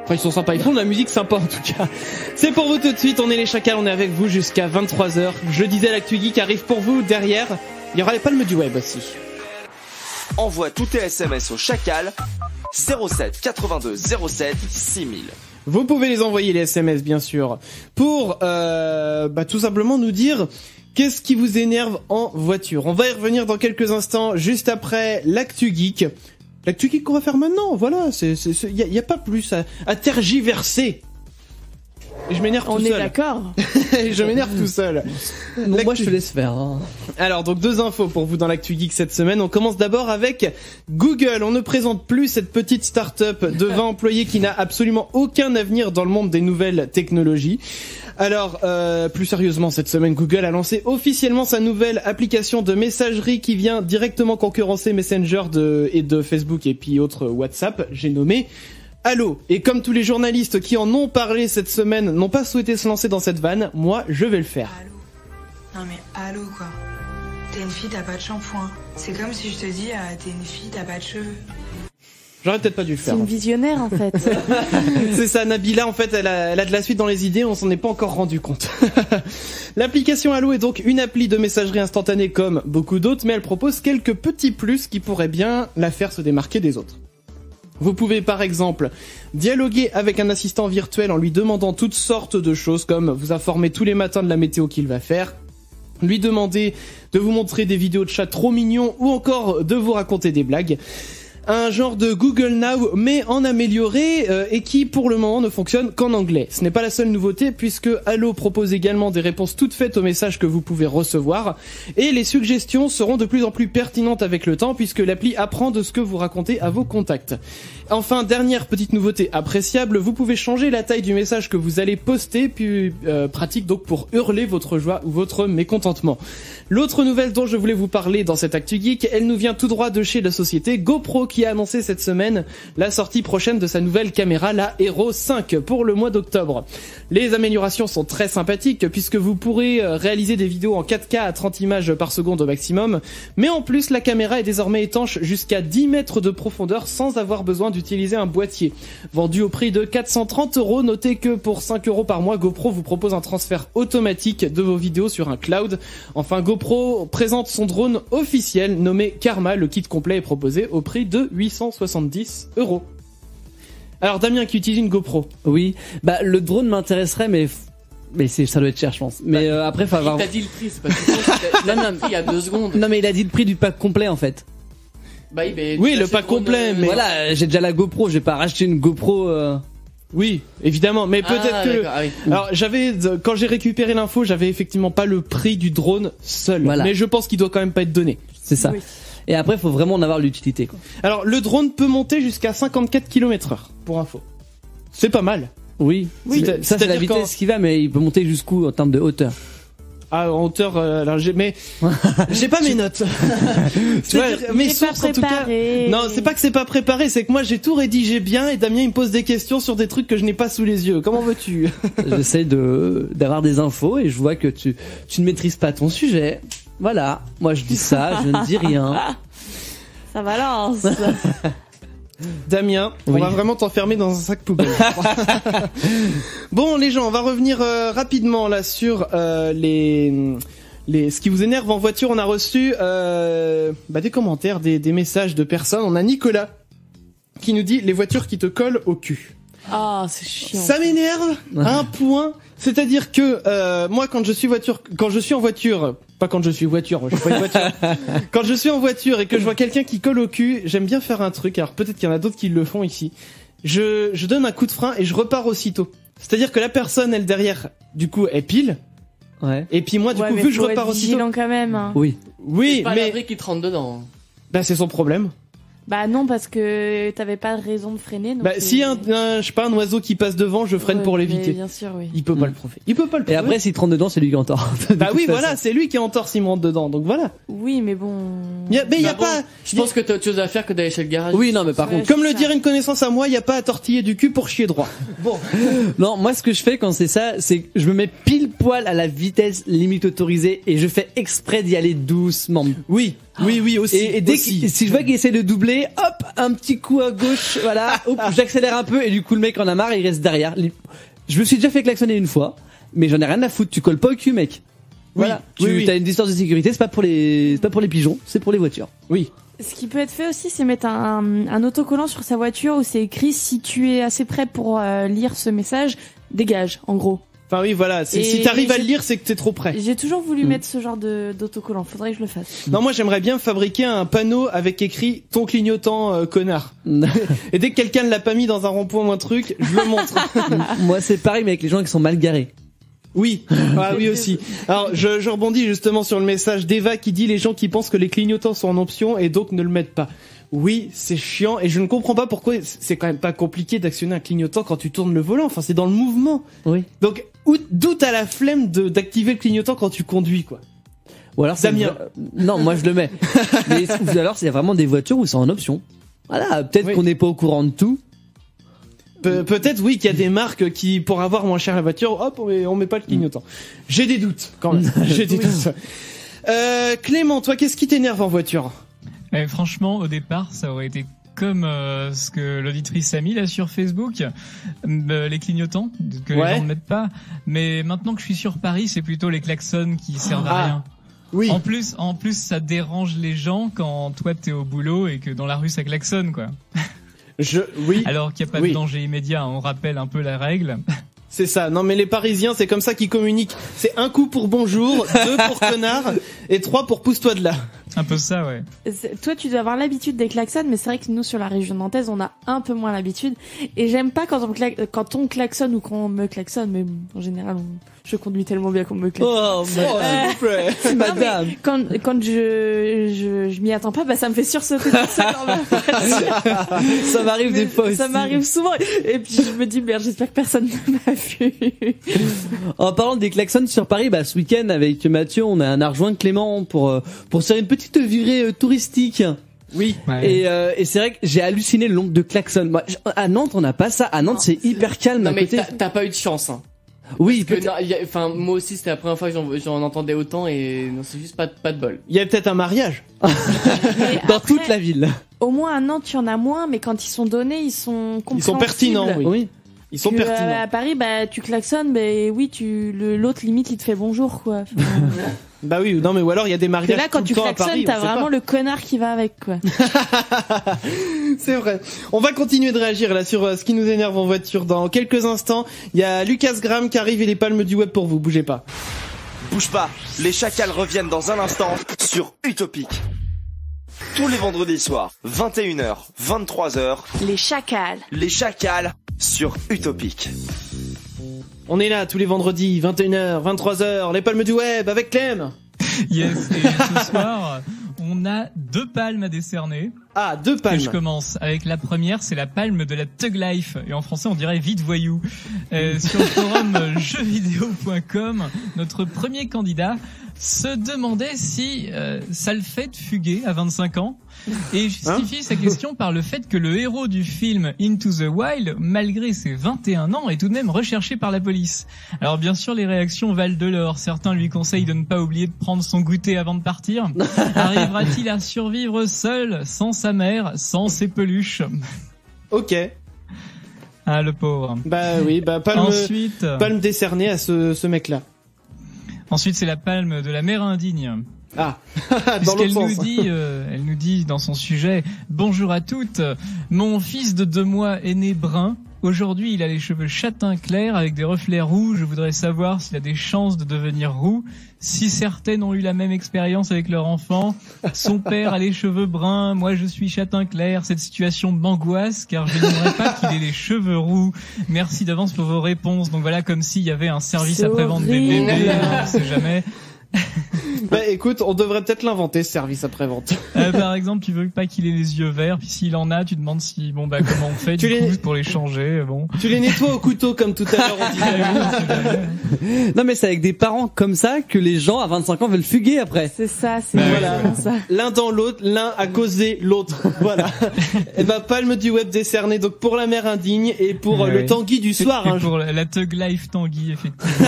Enfin, ils sont sympas. Ils font de la musique sympa en tout cas. C'est pour vous tout de suite. On est les Chacals, on est avec vous jusqu'à 23h. Je disais, l'actu geek arrive pour vous. Derrière, il y aura les palmes du web aussi. Envoie tous tes SMS au Chacal 07 82 07 6000. Vous pouvez les envoyer les SMS bien sûr pour tout simplement nous dire qu'est-ce qui vous énerve en voiture. On va y revenir dans quelques instants juste après l'actu geek. L'actu geek qu'on va faire maintenant, voilà, y a pas plus à tergiverser. Et je m'énerve tout On seul. est d'accord. Et je m'énerve tout seul. Donc moi je te laisse faire. Hein. Alors donc 2 infos pour vous dans l'actu geek cette semaine. On commence d'abord avec Google. On ne présente plus cette petite start-up de 20 employés qui n'a absolument aucun avenir dans le monde des nouvelles technologies. Alors plus sérieusement, cette semaine Google a lancé officiellement sa nouvelle application de messagerie qui vient directement concurrencer Messenger de Facebook et puis autres WhatsApp. J'ai nommé Allo. Et comme tous les journalistes qui en ont parlé cette semaine n'ont pas souhaité se lancer dans cette vanne, moi je vais le faire. Non mais allô quoi. T'es une fille, t'as pas de shampoing. C'est comme si je te dis, t'es une fille, t'as pas de cheveux. J'aurais peut-être pas dû le C'est faire. une visionnaire en fait. C'est ça, Nabila, en fait, elle a de la suite dans les idées, on s'en est pas encore rendu compte. L'application Allo est donc une appli de messagerie instantanée comme beaucoup d'autres, mais elle propose quelques petits plus qui pourraient bien la faire se démarquer des autres. Vous pouvez par exemple dialoguer avec un assistant virtuel en lui demandant toutes sortes de choses comme vous informer tous les matins de la météo qu'il va faire, lui demander de vous montrer des vidéos de chat trop mignons ou encore de vous raconter des blagues. Un genre de Google Now mais en amélioré et qui pour le moment ne fonctionne qu'en anglais. Ce n'est pas la seule nouveauté puisque Allo propose également des réponses toutes faites aux messages que vous pouvez recevoir et les suggestions seront de plus en plus pertinentes avec le temps puisque l'appli apprend de ce que vous racontez à vos contacts. Enfin, dernière petite nouveauté appréciable, vous pouvez changer la taille du message que vous allez poster, puis pratique donc pour hurler votre joie ou votre mécontentement. L'autre nouvelle dont je voulais vous parler dans cette Actu Geek, elle nous vient tout droit de chez la société GoPro qui a annoncé cette semaine la sortie prochaine de sa nouvelle caméra, la Hero 5, pour le mois d'octobre. Les améliorations sont très sympathiques puisque vous pourrez réaliser des vidéos en 4K à 30 images par seconde au maximum, mais en plus la caméra est désormais étanche jusqu'à 10 mètres de profondeur sans avoir besoin d'utiliser un boîtier. Vendu au prix de 430 €, notez que pour 5 € par mois, GoPro vous propose un transfert automatique de vos vidéos sur un cloud. Enfin, GoPro présente son drone officiel nommé Karma. Le kit complet est proposé au prix de 870 €. Alors Damien qui utilise une GoPro. Oui, bah le drone m'intéresserait mais ça doit être cher je pense. Mais après faut avoir. Il t'a dit le prix, c'est parce que non, il y a 2 secondes. Non mais il a dit le prix du pack complet en fait. Bah, oui, le pack complet, mais voilà, j'ai déjà la GoPro, je vais pas racheter une GoPro. Oui, évidemment, mais peut-être que. Ah oui. Alors quand j'ai récupéré l'info, j'avais effectivement pas le prix du drone seul, Voilà. mais je pense qu'il doit quand même pas être donné. C'est ça. Oui. Et après, faut vraiment en avoir l'utilité, quoi. Alors le drone peut monter jusqu'à 54 km/h pour info. C'est pas mal. Oui. Oui, Ça c'est la c'est-à-dire vitesse qui va, mais il peut monter jusqu'où en termes de hauteur? Ah, en hauteur, alors j'ai pas mes notes. Tu vois, mes sources en tout cas. Non, c'est pas que c'est pas préparé, c'est que moi j'ai tout rédigé bien et Damien il me pose des questions sur des trucs que je n'ai pas sous les yeux. Comment veux-tu? J'essaie d'avoir des infos et je vois que tu ne maîtrises pas ton sujet. Voilà. Moi je dis ça, je ne dis rien. Ça balance. Damien, on va vraiment t'enfermer dans un sac poubelle. Bon les gens, on va revenir rapidement là sur ce qui vous énerve en voiture. On a reçu des commentaires, des messages de personnes. On a Nicolas qui nous dit les voitures qui te collent au cul. Ah, c'est chiant. Ça m'énerve à un point. C'est-à-dire que moi quand je suis en voiture, pas quand je suis voiture, je suis pas une voiture. Quand je suis en voiture et que je vois quelqu'un qui colle au cul, j'aime bien faire un truc. Alors peut-être qu'il y en a d'autres qui le font ici. Je donne un coup de frein et je repars aussitôt. C'est-à-dire que la personne, elle derrière, du coup, elle pile. Ouais. Et puis moi, du coup, vu que je repars aussitôt. Quand même. Hein. Oui. Oui, c'est pas mais. l'abri qui te rentre dedans. Bah, c'est son problème. Bah non, parce que t'avais pas de raison de freiner. Donc si je sais pas, un oiseau qui passe devant, je freine pour l'éviter. Bien sûr, oui. Il peut pas le prouver. Il peut pas le prouver. Et après, s'il te rentre dedans, c'est lui qui est en tort. Bah oui, voilà, c'est lui qui est en tort s'il me rentre dedans. Donc voilà. Oui, mais bon. Y a pas. Je pense que t'as autre chose à faire que d'aller chez le garage. Oui, non, mais par contre. Comme le dirait une connaissance à moi, y a pas à tortiller du cul pour chier droit. Bon. Non, moi, ce que je fais quand c'est ça, c'est que je me mets pile poil à la vitesse limite autorisée et je fais exprès d'y aller doucement. Oui. Oui, aussi. Et dès si je vois qu'il essaie de doubler, hop, un petit coup à gauche, voilà, hop, j'accélère un peu et du coup le mec en a marre, il reste derrière. Je me suis déjà fait klaxonner une fois, mais j'en ai rien à foutre, tu colles pas au cul, mec. Voilà, tu as une distance de sécurité, c'est pas pour les pigeons, c'est pour les voitures. Oui. Ce qui peut être fait aussi, c'est mettre un autocollant sur sa voiture où c'est écrit si tu es assez prêt pour lire ce message, dégage, en gros. Enfin oui, voilà. Si t'arrives à le lire, c'est que t'es trop près. J'ai toujours voulu mettre ce genre d'autocollant. Faudrait que je le fasse. Non, moi j'aimerais bien fabriquer un panneau avec écrit ton clignotant connard. Et dès que quelqu'un ne l'a pas mis dans un rond-point ou un truc, je le montre. Moi c'est pareil mais avec les gens qui sont mal garés. Oui, oui aussi. Alors je rebondis justement sur le message d'Eva qui dit les gens qui pensent que les clignotants sont en option et donc ne le mettent pas. Oui, c'est chiant et je ne comprends pas pourquoi c'est quand même pas compliqué d'actionner un clignotant quand tu tournes le volant. Enfin, c'est dans le mouvement. Oui. Donc, d'où t'as la flemme d'activer le clignotant quand tu conduis, quoi. Ou alors Damien. Non, moi je le mets. Mais ou alors il y a vraiment des voitures où c'est en option. Voilà, peut-être qu'on n'est pas au courant de tout. Peut-être oui qu'il y a des marques qui pour avoir moins cher la voiture, hop, on met pas le clignotant. J'ai des doutes quand même. J'ai des doutes. Clément, toi, qu'est-ce qui t'énerve en voiture? Franchement, au départ, ça aurait été comme ce que l'auditrice a mis là sur Facebook, les clignotants que les gens ne mettent pas. Mais maintenant que je suis sur Paris, c'est plutôt les klaxons qui servent à rien. Oui. En plus, ça dérange les gens quand toi t'es au boulot et que dans la rue ça klaxonne, quoi. Oui. Alors qu'il n'y a pas de danger immédiat, on rappelle un peu la règle. C'est ça. Non, mais les Parisiens, c'est comme ça qu'ils communiquent. C'est 1 coup pour bonjour, 2 pour connard, et 3 pour pousse-toi de là. Un peu ça, ouais. Toi, tu dois avoir l'habitude des klaxons, mais c'est vrai que nous, sur la région nantaise, on a un peu moins l'habitude. Et j'aime pas quand on klaxonne ou qu'on me klaxonne, mais en général, je conduis tellement bien qu'on me klaxonne. Oh, s'il vous plaît. Madame. Quand je m'y attends pas, ça me fait sursauter tout ça dans ma voiture. Ça m'arrive des fois aussi. Ça m'arrive souvent. Et puis je me dis, merde, j'espère que personne ne m'a vu. En parlant des klaxons sur Paris, ce week-end avec Mathieu, on a rejoint Clément pour faire une petite virée touristique. Oui. Ouais. Et c'est vrai que j'ai halluciné le nombre de klaxons. Moi, à Nantes, on n'a pas ça. À Nantes, c'est hyper calme. Non, à mais côté. t'as pas eu de chance, hein. Oui, moi aussi, c'était la première fois que j'en entendais autant et non, c'est juste pas de bol. Il y a peut-être un mariage. Dans toute la ville. Au moins à Nantes, il y en a moins, mais quand ils sont donnés, ils sont compréhensibles. Ils sont pertinents, oui. Ils sont pertinents. À Paris, tu klaxonnes, oui, l'autre limite, il te fait bonjour, quoi. Bah oui, non mais ou alors il y a des mariages. Et là, quand tu klaxonnes, t'as vraiment pas. le connard qui va avec, quoi. C'est vrai. On va continuer de réagir là sur ce qui nous énerve en voiture dans quelques instants. Il y a Lucas Graham qui arrive et les palmes du web pour vous. Bougez pas. Bouge pas, les chacals reviennent dans un instant sur Utopique. Tous les vendredis soirs, 21h, 23h. Les chacals. Les chacals sur Utopique. On est là tous les vendredis, 21h, 23h, les palmes du web avec Clem. Yes, et ce soir, on a 2 palmes à décerner. Ah, 2 palmes. Que je commence avec la première, c'est la palme de la Thug Life. Et en français, on dirait vite voyou. Sur le forum jeuxvideo.com, notre premier candidat se demandait si ça le fait de fuguer à 25 ans. Et justifie sa question par le fait que le héros du film Into the Wild, malgré ses 21 ans, est tout de même recherché par la police. Alors bien sûr, les réactions valent de l'or. Certains lui conseillent de ne pas oublier de prendre son goûter avant de partir. Arrivera-t-il à survivre seul, sans sa mère, sans ses peluches? Ok. Ah, le pauvre. Bah oui, palme décernée à ce mec-là. Ensuite, c'est la palme de la mère indigne. Ah, dans l'autre sens. Elle nous dit dans son sujet, bonjour à toutes, mon fils de 2 mois est né brun. Aujourd'hui, il a les cheveux châtain clair avec des reflets roux. Je voudrais savoir s'il a des chances de devenir roux. Si certaines ont eu la même expérience avec leur enfant, son père a les cheveux bruns, moi je suis châtain clair. Cette situation m'angoisse car je n'aimerais pas qu'il ait les cheveux roux. Merci d'avance pour vos réponses. Donc voilà, comme s'il y avait un service après-vente des bébés, on sait jamais. Bah écoute, on devrait peut-être l'inventer, ce service après-vente. Par exemple, tu veux pas qu'il ait les yeux verts, puis s'il en a, tu demandes si comment on fait pour les changer. Bon. Tu les nettoies au couteau comme tout à l'heure on disait. Non mais c'est avec des parents comme ça que les gens à 25 ans veulent fuguer après. C'est ça, c'est voilà. Ça. L'un dans l'autre, l'un a causé l'autre. Voilà. Et bah palme du web décerné donc pour la mère indigne et pour le Tanguy du soir. Et pour la Thug Life Tanguy effectivement.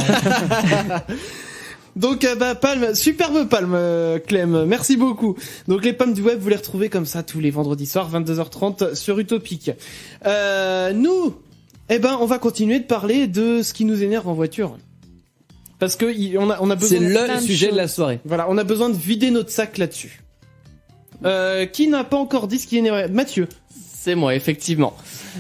Donc palme, superbe palme Clem, merci beaucoup. Donc les palmes du web, vous les retrouvez comme ça tous les vendredis soirs 22h30 sur Utopique. Nous, on va continuer de parler de ce qui nous énerve en voiture. Parce que on a besoin. C'est le sujet de la soirée. Voilà, on a besoin de vider notre sac là-dessus. Qui n'a pas encore dit ce qui énerve? Mathieu. C'est moi, effectivement.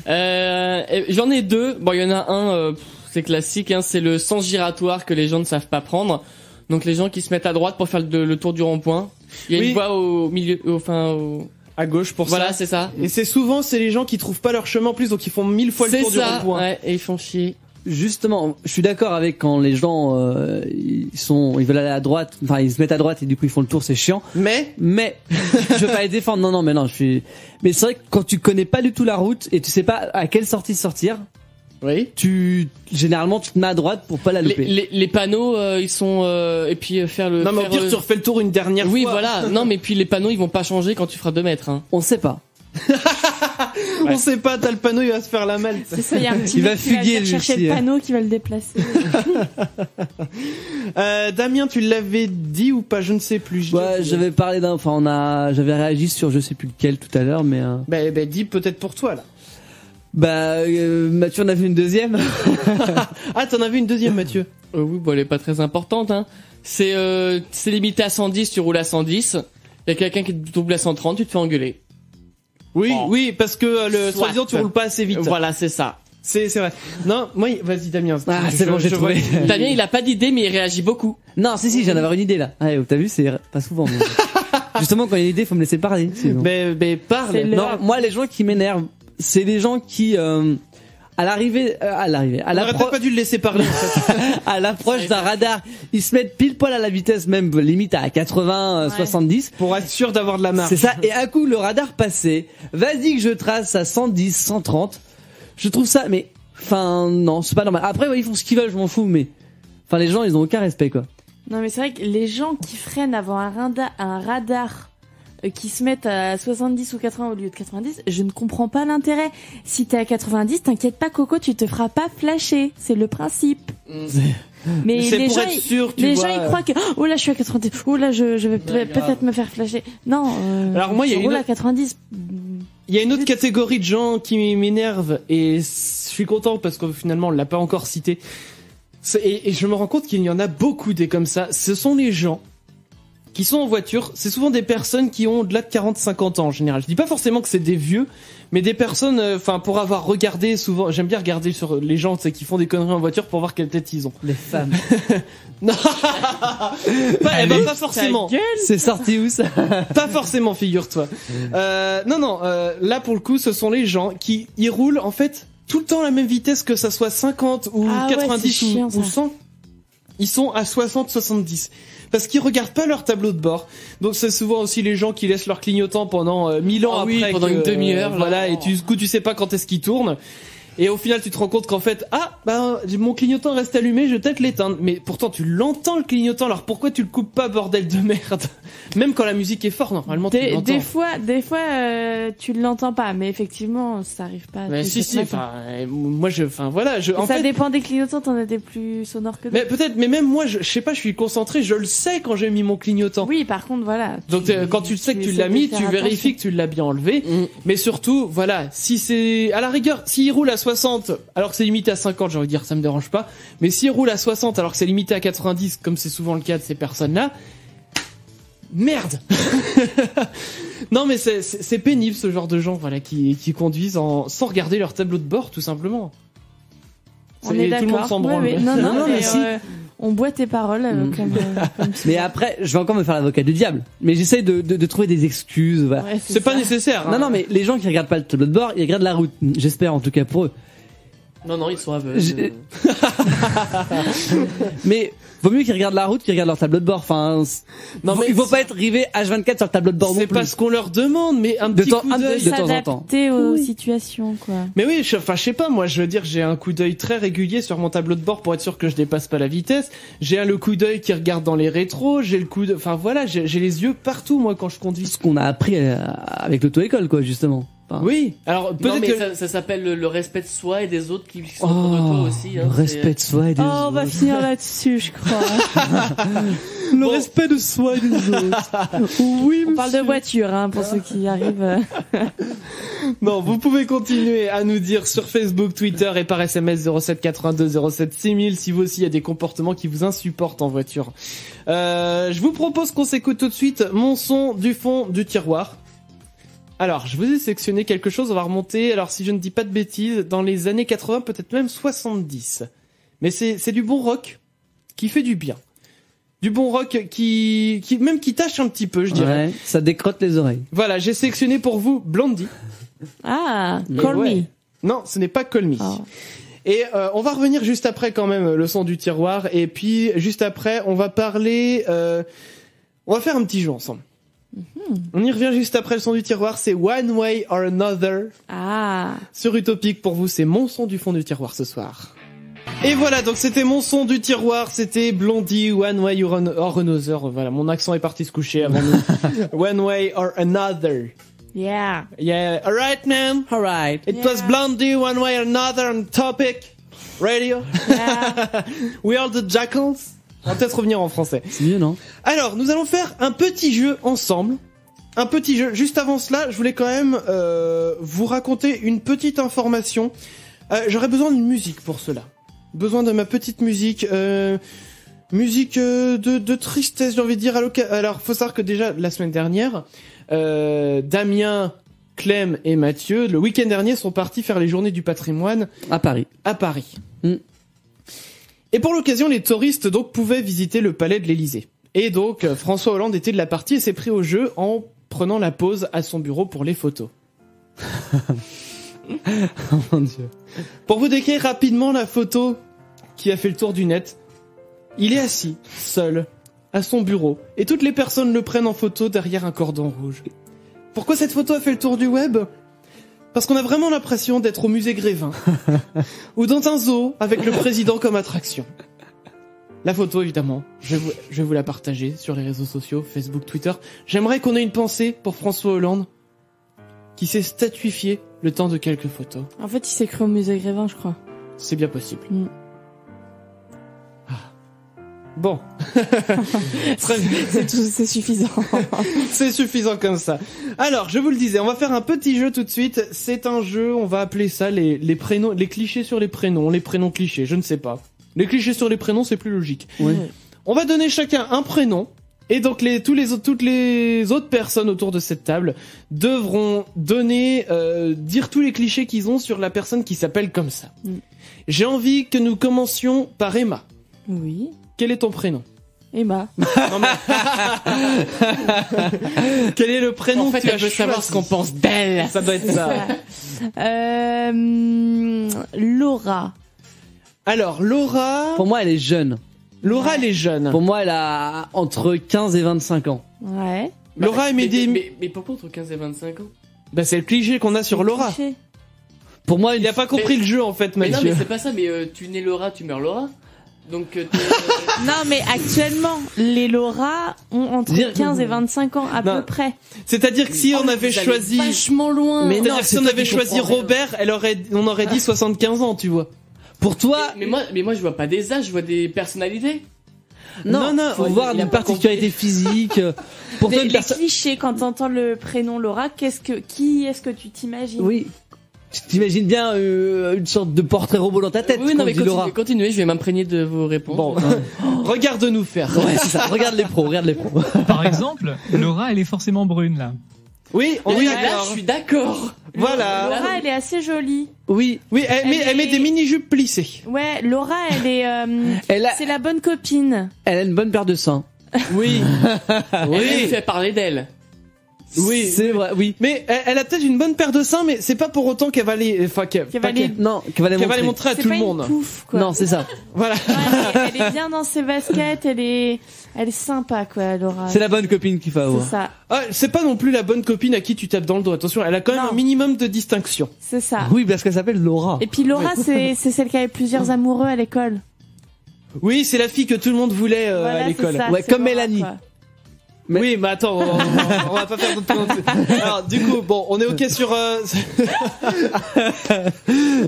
J'en ai 2. Bon, il y en a un, c'est classique, hein, c'est le sens giratoire que les gens ne savent pas prendre. Donc les gens qui se mettent à droite pour faire le tour du rond-point. Il y a une voie au milieu, à gauche pour ça. Voilà, c'est ça. Et c'est les gens qui trouvent pas leur chemin en plus, donc ils font 1000 fois le tour du rond-point. Ouais, et ils font chier. Justement, je suis d'accord avec quand les gens ils veulent aller à droite, enfin ils se mettent à droite et du coup ils font le tour, c'est chiant. Mais je veux pas les défendre. Non, mais c'est vrai que quand tu connais pas du tout la route et tu sais pas à quelle sortie sortir. Oui. Généralement tu te mets à droite pour pas la louper. Les panneaux ils sont et puis faire le. Non mais au pire tu refais le tour une dernière fois. Oui voilà. Non mais puis les panneaux ils vont pas changer quand tu feras 2 mètres. Hein. On sait pas. On sait pas, t'as le panneau, il va se faire la malle. C'est ça, il y a un petit mec qui va chercher le panneau qui va le déplacer. Damien, tu l'avais dit ou pas, je ne sais plus. Ouais, j'avais parlé j'avais réagi sur je sais plus lequel tout à l'heure, mais. Dis peut-être pour toi là. Mathieu en a vu une deuxième. Ah, t'en as vu une deuxième, Mathieu. Oui, elle est pas très importante. Hein. C'est limité à 110, tu roules à 110. Il y a quelqu'un qui te double à 130, tu te fais engueuler. Oui, parce que soi-disant tu roules pas assez vite. Voilà, c'est ça. C'est vrai. Non, moi, vas-y Damien. Ah, c'est bon, j'ai trouvé. Damien, il a pas d'idée, mais il réagit beaucoup. Non, si, j'ai avoir une idée là. Ah, t'as vu, c'est pas souvent. Mais... Justement, quand il y a une idée, faut me laisser parler. Sinon. Mais parle. Non, moi, les gens qui m'énervent, c'est les gens qui, à l'approche, pas dû le laisser parler. En fait. À l'approche d'un radar, ils se mettent pile poil à la vitesse, même limite à 80, 70. Pour être sûr d'avoir de la marge. C'est ça. Et à coup, le radar passé, vas-y que je trace à 110, 130. Je trouve ça, mais, non, c'est pas normal. Après, ils font ce qu'ils veulent, je m'en fous, mais, les gens, ils ont aucun respect, quoi. Non, mais c'est vrai que les gens qui freinent avant un radar, qui se mettent à 70 ou 80 au lieu de 90, je ne comprends pas l'intérêt. Si t'es à 90, t'inquiète pas Coco, tu te feras pas flasher, c'est le principe. Mais les gens, ils croient que oh là je suis à 90, oh là je vais peut-être me faire flasher. Non, alors moi il y a à 90. Il y a une autre catégorie de gens qui m'énervent et je suis content parce que finalement on l'a pas encore cité. Et je me rends compte qu'il y en a beaucoup des comme ça. Ce sont les gens qui sont en voiture, c'est souvent des personnes qui ont au-delà de 40-50 ans en général. Je dis pas forcément que c'est des vieux, mais des personnes, pour avoir regardé souvent, j'aime bien regarder sur les gens, qui font des conneries en voiture pour voir quelle tête ils ont. Les femmes. Non, pas forcément. C'est sorti où ça? Pas forcément, figure-toi. Là pour le coup, ce sont les gens qui y roulent en fait tout le temps à la même vitesse, que ça soit 50 ou 90 ou 100. Ils sont à 60-70. Parce qu'ils regardent pas leur tableau de bord. Donc c'est souvent aussi les gens qui laissent leur clignotant pendant 1000 ans après. Pendant une demi-heure. Voilà, et du coup tu sais pas quand est-ce qu'ils tournent. Et au final, tu te rends compte qu'en fait, mon clignotant reste allumé, je vais peut-être l'éteindre. Mais pourtant, tu l'entends le clignotant. Alors pourquoi tu le coupes pas, bordel de merde? Même quand la musique est forte, normalement, tu l'entends. Des fois, tu l'entends pas, mais effectivement, ça arrive pas. Mais si, voilà. Ça dépend des clignotants, t'en as des plus sonores que d'autres. Mais peut-être, mais même moi, je sais pas, je suis concentré, je le sais quand j'ai mis mon clignotant. Oui, par contre, voilà. Donc quand tu sais que tu l'as mis, tu vérifies que tu l'as bien enlevé. Mais surtout, voilà, si c'est à la rigueur, s'il roule à 60 alors que c'est limité à 50, j'ai envie de dire, ça me dérange pas. Mais s'il roule à 60 alors que c'est limité à 90, comme c'est souvent le cas de ces personnes-là, merde. Non mais c'est pénible ce genre de gens, voilà, qui conduisent sans regarder leur tableau de bord, tout simplement. On est d'accord. Tout le monde s'en branle. Non, mais si. On boit tes paroles comme mais après, je vais encore me faire l'avocat du diable. Mais j'essaye de trouver des excuses. Voilà. Ouais, c'est pas nécessaire. Non, mais les gens qui regardent pas le tableau de bord, ils regardent la route. J'espère en tout cas pour eux. Non, ils sont aveugles. Mais vaut mieux qu'ils regardent la route qu'ils regardent leur tableau de bord. Enfin, il faut pas être rivé H24 sur le tableau de bord. C'est pas ce qu'on leur demande, mais un petit coup d'œil de temps en temps. S'adapter aux situations, quoi. Mais oui, je sais pas, moi, je veux dire, j'ai un coup d'œil très régulier sur mon tableau de bord pour être sûr que je dépasse pas la vitesse. J'ai le coup d'œil qui regarde dans les rétros. J'ai le coup enfin voilà, j'ai les yeux partout, moi, quand je conduis. Ce qu'on a appris avec l'auto-école, quoi, justement. Enfin, oui, alors peut-être que ça s'appelle le respect de soi et des autres qui sont autour de toi aussi. Le respect de soi et des autres. On va finir là-dessus, je crois. Le respect de soi et des autres. Oui, on parle de voiture, pour ceux qui arrivent. Non, vous pouvez continuer à nous dire sur Facebook, Twitter et par SMS 07 82 07 6000 si vous aussi il y a des comportements qui vous insupportent en voiture. Je vous propose qu'on s'écoute tout de suite mon son du fond du tiroir. Alors, je vous ai sélectionné quelque chose, on va remonter, alors si je ne dis pas de bêtises, dans les années 80, peut-être même 70. Mais c'est du bon rock qui fait du bien. Du bon rock qui tâche un petit peu, je dirais. Ouais, ça décrotte les oreilles. Voilà, j'ai sélectionné pour vous Blondie. Ah, Call Me. Non, ce n'est pas Call Me. Oh. Et on va revenir juste après quand même le son du tiroir, et puis juste après, on va parler... on va faire un petit jeu ensemble. On y revient juste après le son du tiroir, c'est One Way or Another. Sur Utopique, pour vous, c'est mon son du fond du tiroir ce soir. Et voilà, donc c'était mon son du tiroir, c'était Blondie, One Way or Another. Voilà, mon accent est parti se coucher avant nous. One Way or Another. Yeah. Yeah, alright man. Alright. It was Blondie, One Way or Another on Topic Radio. Yeah. We are the jackals. On va peut-être revenir en français. C'est mieux, non? Alors, nous allons faire un petit jeu ensemble. Un petit jeu. Juste avant cela, je voulais quand même vous raconter une petite information. J'aurais besoin d'une musique pour cela. Besoin de ma petite musique. Musique de tristesse, j'ai envie de dire. Alors, faut savoir que déjà, la semaine dernière, Damien, Clem et Mathieu, le week-end dernier, sont partis faire les journées du patrimoine. À Paris. Et pour l'occasion, les touristes donc pouvaient visiter le palais de l'Élysée. Et donc François Hollande était de la partie et s'est pris au jeu en prenant la pause à son bureau pour les photos. Oh mon Dieu. Pour vous décrire rapidement la photo qui a fait le tour du net, il est assis, seul, à son bureau, et toutes les personnes le prennent en photo derrière un cordon rouge. Pourquoi cette photo a fait le tour du web ? Parce qu'on a vraiment l'impression d'être au musée Grévin ou dans un zoo avec le président comme attraction. La photo, évidemment, je vais vous la partager sur les réseaux sociaux, Facebook, Twitter. J'aimerais qu'on ait une pensée pour François Hollande qui s'est statuifié le temps de quelques photos. En fait, il s'est cru au musée Grévin, je crois. C'est bien possible. Bon. C'est suffisant. C'est suffisant comme ça. Alors, je vous le disais, on va faire un petit jeu tout de suite. C'est un jeu, on va appeler ça les prénoms, les clichés sur les prénoms clichés, je ne sais pas. Les clichés sur les prénoms, c'est plus logique. Oui. On va donner chacun un prénom. Et donc toutes les autres personnes autour de cette table devront dire tous les clichés qu'ils ont sur la personne qui s'appelle comme ça. J'ai envie que nous commencions par Emma. Oui. Quel est ton prénom? Emma. Non, mais... Quel est le prénom que tu as veux savoir ce qu'on pense d'elle. Ça doit être ça. Laura. Alors, Laura... Pour moi, elle est jeune. Laura, elle est jeune. Pour moi, elle a entre 15 et 25 ans. Ouais. Laura, elle met des... Mais pourquoi entre 15 et 25 ans? Bah, c'est le cliché qu'on a sur Laura. Pour moi, il a pas compris le jeu, en fait, Mais Mathieu. non, mais c'est pas ça, mais tu nais Laura, tu meurs Laura. Donc, Non, mais actuellement, les Laura ont entre 15 et 25 ans à peu près. C'est-à-dire que si on avait choisi... Vachement loin. Mais non, si on avait choisi Robert, on aurait dit 75 ans, tu vois. Pour toi... Mais moi, je vois pas des âges, je vois des personnalités. Non, faut voir une particularité physique. Pour toi, Les clichés, quand t'entends le prénom Laura, qui est-ce que tu t'imagines? Oui. Tu t'imagines bien une sorte de portrait robot dans ta tête. Oui, non, mais Laura. continuez, je vais m'imprégner de vos réponses. Bon, regarde-nous faire. Ouais, c'est ça. Regarde les pros. Par exemple, Laura, elle est forcément brune, là. Oui, là, je suis d'accord. Voilà. Laura, elle est assez jolie. Oui, elle met des mini-jupes plissées. Ouais, Laura, elle est, c'est la bonne copine. Elle a une bonne paire de seins. Oui. Elle fait parler d'elle. Oui, c'est vrai, oui. Mais elle a peut-être une bonne paire de seins, mais c'est pas pour autant qu'elle va les, qu'elle va les montrer à tout le monde. Pouf, quoi. Non, c'est ça. Voilà. Ouais, elle est bien dans ses baskets, elle est sympa, quoi, Laura. C'est la bonne copine qu'il faut avoir. C'est ça. Ah, c'est pas non plus la bonne copine à qui tu tapes dans le dos. Attention, elle a quand même un minimum de distinction. C'est ça. Oui, parce qu'elle s'appelle Laura. Et puis Laura, c'est celle qui avait plusieurs amoureux à l'école. Oui, c'est la fille que tout le monde voulait Voilà, à l'école. c'est ça, Ouais, c'est comme Laura, Mélanie. quoi. Oui, mais attends, on va pas faire d'autres prénoms. Alors, du coup, bon, on est ok sur...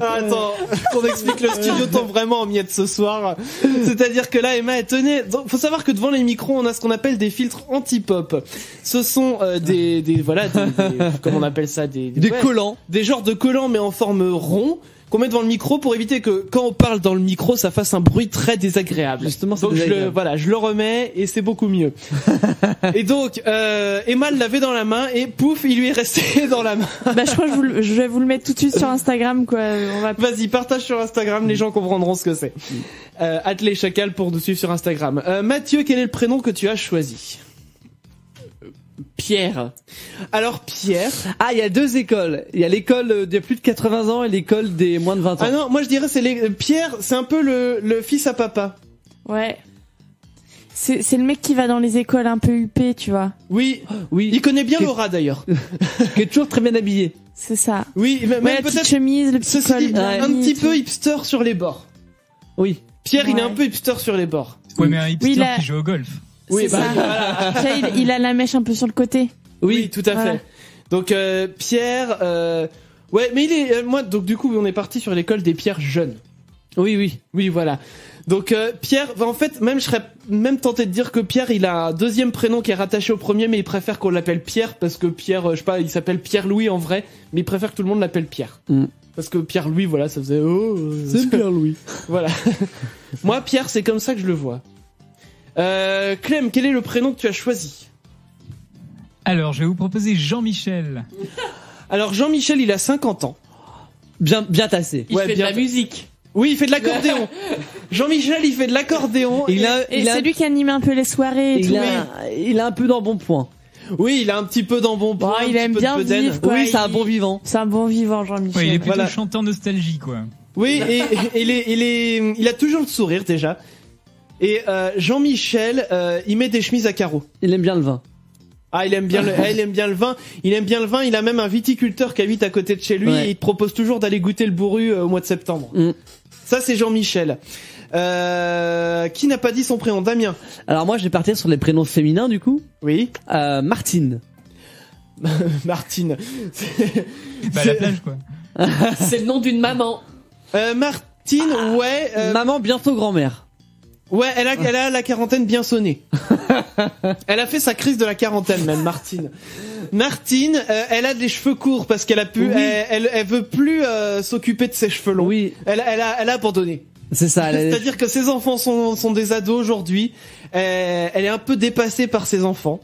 attends, qu'on explique le studio tombe vraiment en miettes ce soir. C'est-à-dire que là, Emma, elle tenait... Faut savoir que devant les micros, on a ce qu'on appelle des filtres anti-pop. Ce sont comment on appelle ça, des collants. Des genres de collants, mais en forme rond, qu'on met devant le micro pour éviter que quand on parle dans le micro, ça fasse un bruit très désagréable. Justement, c'est donc désagréable. je le remets et c'est beaucoup mieux. Et donc, Emma l'avait dans la main et pouf, il lui est resté dans la main. Bah, je crois que je vais vous le mettre tout de suite sur Instagram, quoi. Vas-y, partage sur Instagram, les gens comprendront ce que c'est. Les Chacal pour nous suivre sur Instagram. Mathieu, quel est le prénom que tu as choisi? Pierre. Alors Pierre. Ah, il y a deux écoles. Il y a l'école des plus de 80 ans et l'école des moins de 20 ans. Ah non, moi je dirais Pierre, c'est un peu le fils à papa. Ouais. C'est le mec qui va dans les écoles un peu huppées, tu vois. Oui. Il connaît bien Laura d'ailleurs. Qui est toujours très bien habillé. C'est ça. Oui, même la petite chemise, le petit col. Un petit peu hipster sur les bords. Oui. Pierre, il est un peu hipster sur les bords. Ouais, mais un hipster qui joue au golf. Oui, ça. Voilà. Il a la mèche un peu sur le côté. Oui, tout à Voilà. fait. Donc Pierre, ouais, mais il est moi donc du coup on est parti sur l'école des Pierres jeunes. Oui, voilà. Donc Pierre, en fait, je serais même tenté de dire que Pierre, il a un deuxième prénom qui est rattaché au premier, mais il préfère qu'on l'appelle Pierre parce que Pierre, je sais pas, il s'appelle Pierre-Louis en vrai, mais il préfère que tout le monde l'appelle Pierre. Parce que Pierre-Louis, voilà, ça faisait c'est Pierre-Louis. Voilà. Moi, Pierre, c'est comme ça que je le vois. Clem, quel est le prénom que tu as choisi? Alors, je vais vous proposer Jean-Michel. Alors, Jean-Michel, il a 50 ans. Bien tassé. Il fait de la musique. Oui, il fait de l'accordéon. Jean-Michel, il fait de l'accordéon. Et c'est lui qui anime un peu les soirées et tout. Il a un peu d'embonpoint. Oui, il a un petit peu d'embonpoint. Il aime bien vivre, quoi. Oui, c'est un bon vivant. C'est un bon vivant, Jean-Michel. Ouais, il est plutôt chanteur nostalgie, quoi. Oui, et il a toujours le sourire, déjà. Et Jean-Michel, il met des chemises à carreaux. Il aime bien le vin. Ah, il aime bien le vin. Il a même un viticulteur qui habite à côté de chez lui et il te propose toujours d'aller goûter le bourru au mois de septembre. Ça, c'est Jean-Michel. Qui n'a pas dit son prénom? Damien. Alors moi, je vais partir sur les prénoms féminins, du coup. Oui. Martine. Martine. Bah, la plage, quoi. C'est le nom d'une maman. Martine, ouais. Maman, bientôt grand-mère. Ouais, elle a la quarantaine bien sonnée. Elle a fait sa crise de la quarantaine, même, Martine. Martine, elle a des cheveux courts parce qu'elle a pu, elle veut plus s'occuper de ses cheveux longs. Oui. Elle a abandonné. C'est ça. C'est-à-dire que ses enfants sont des ados aujourd'hui. Elle est un peu dépassée par ses enfants.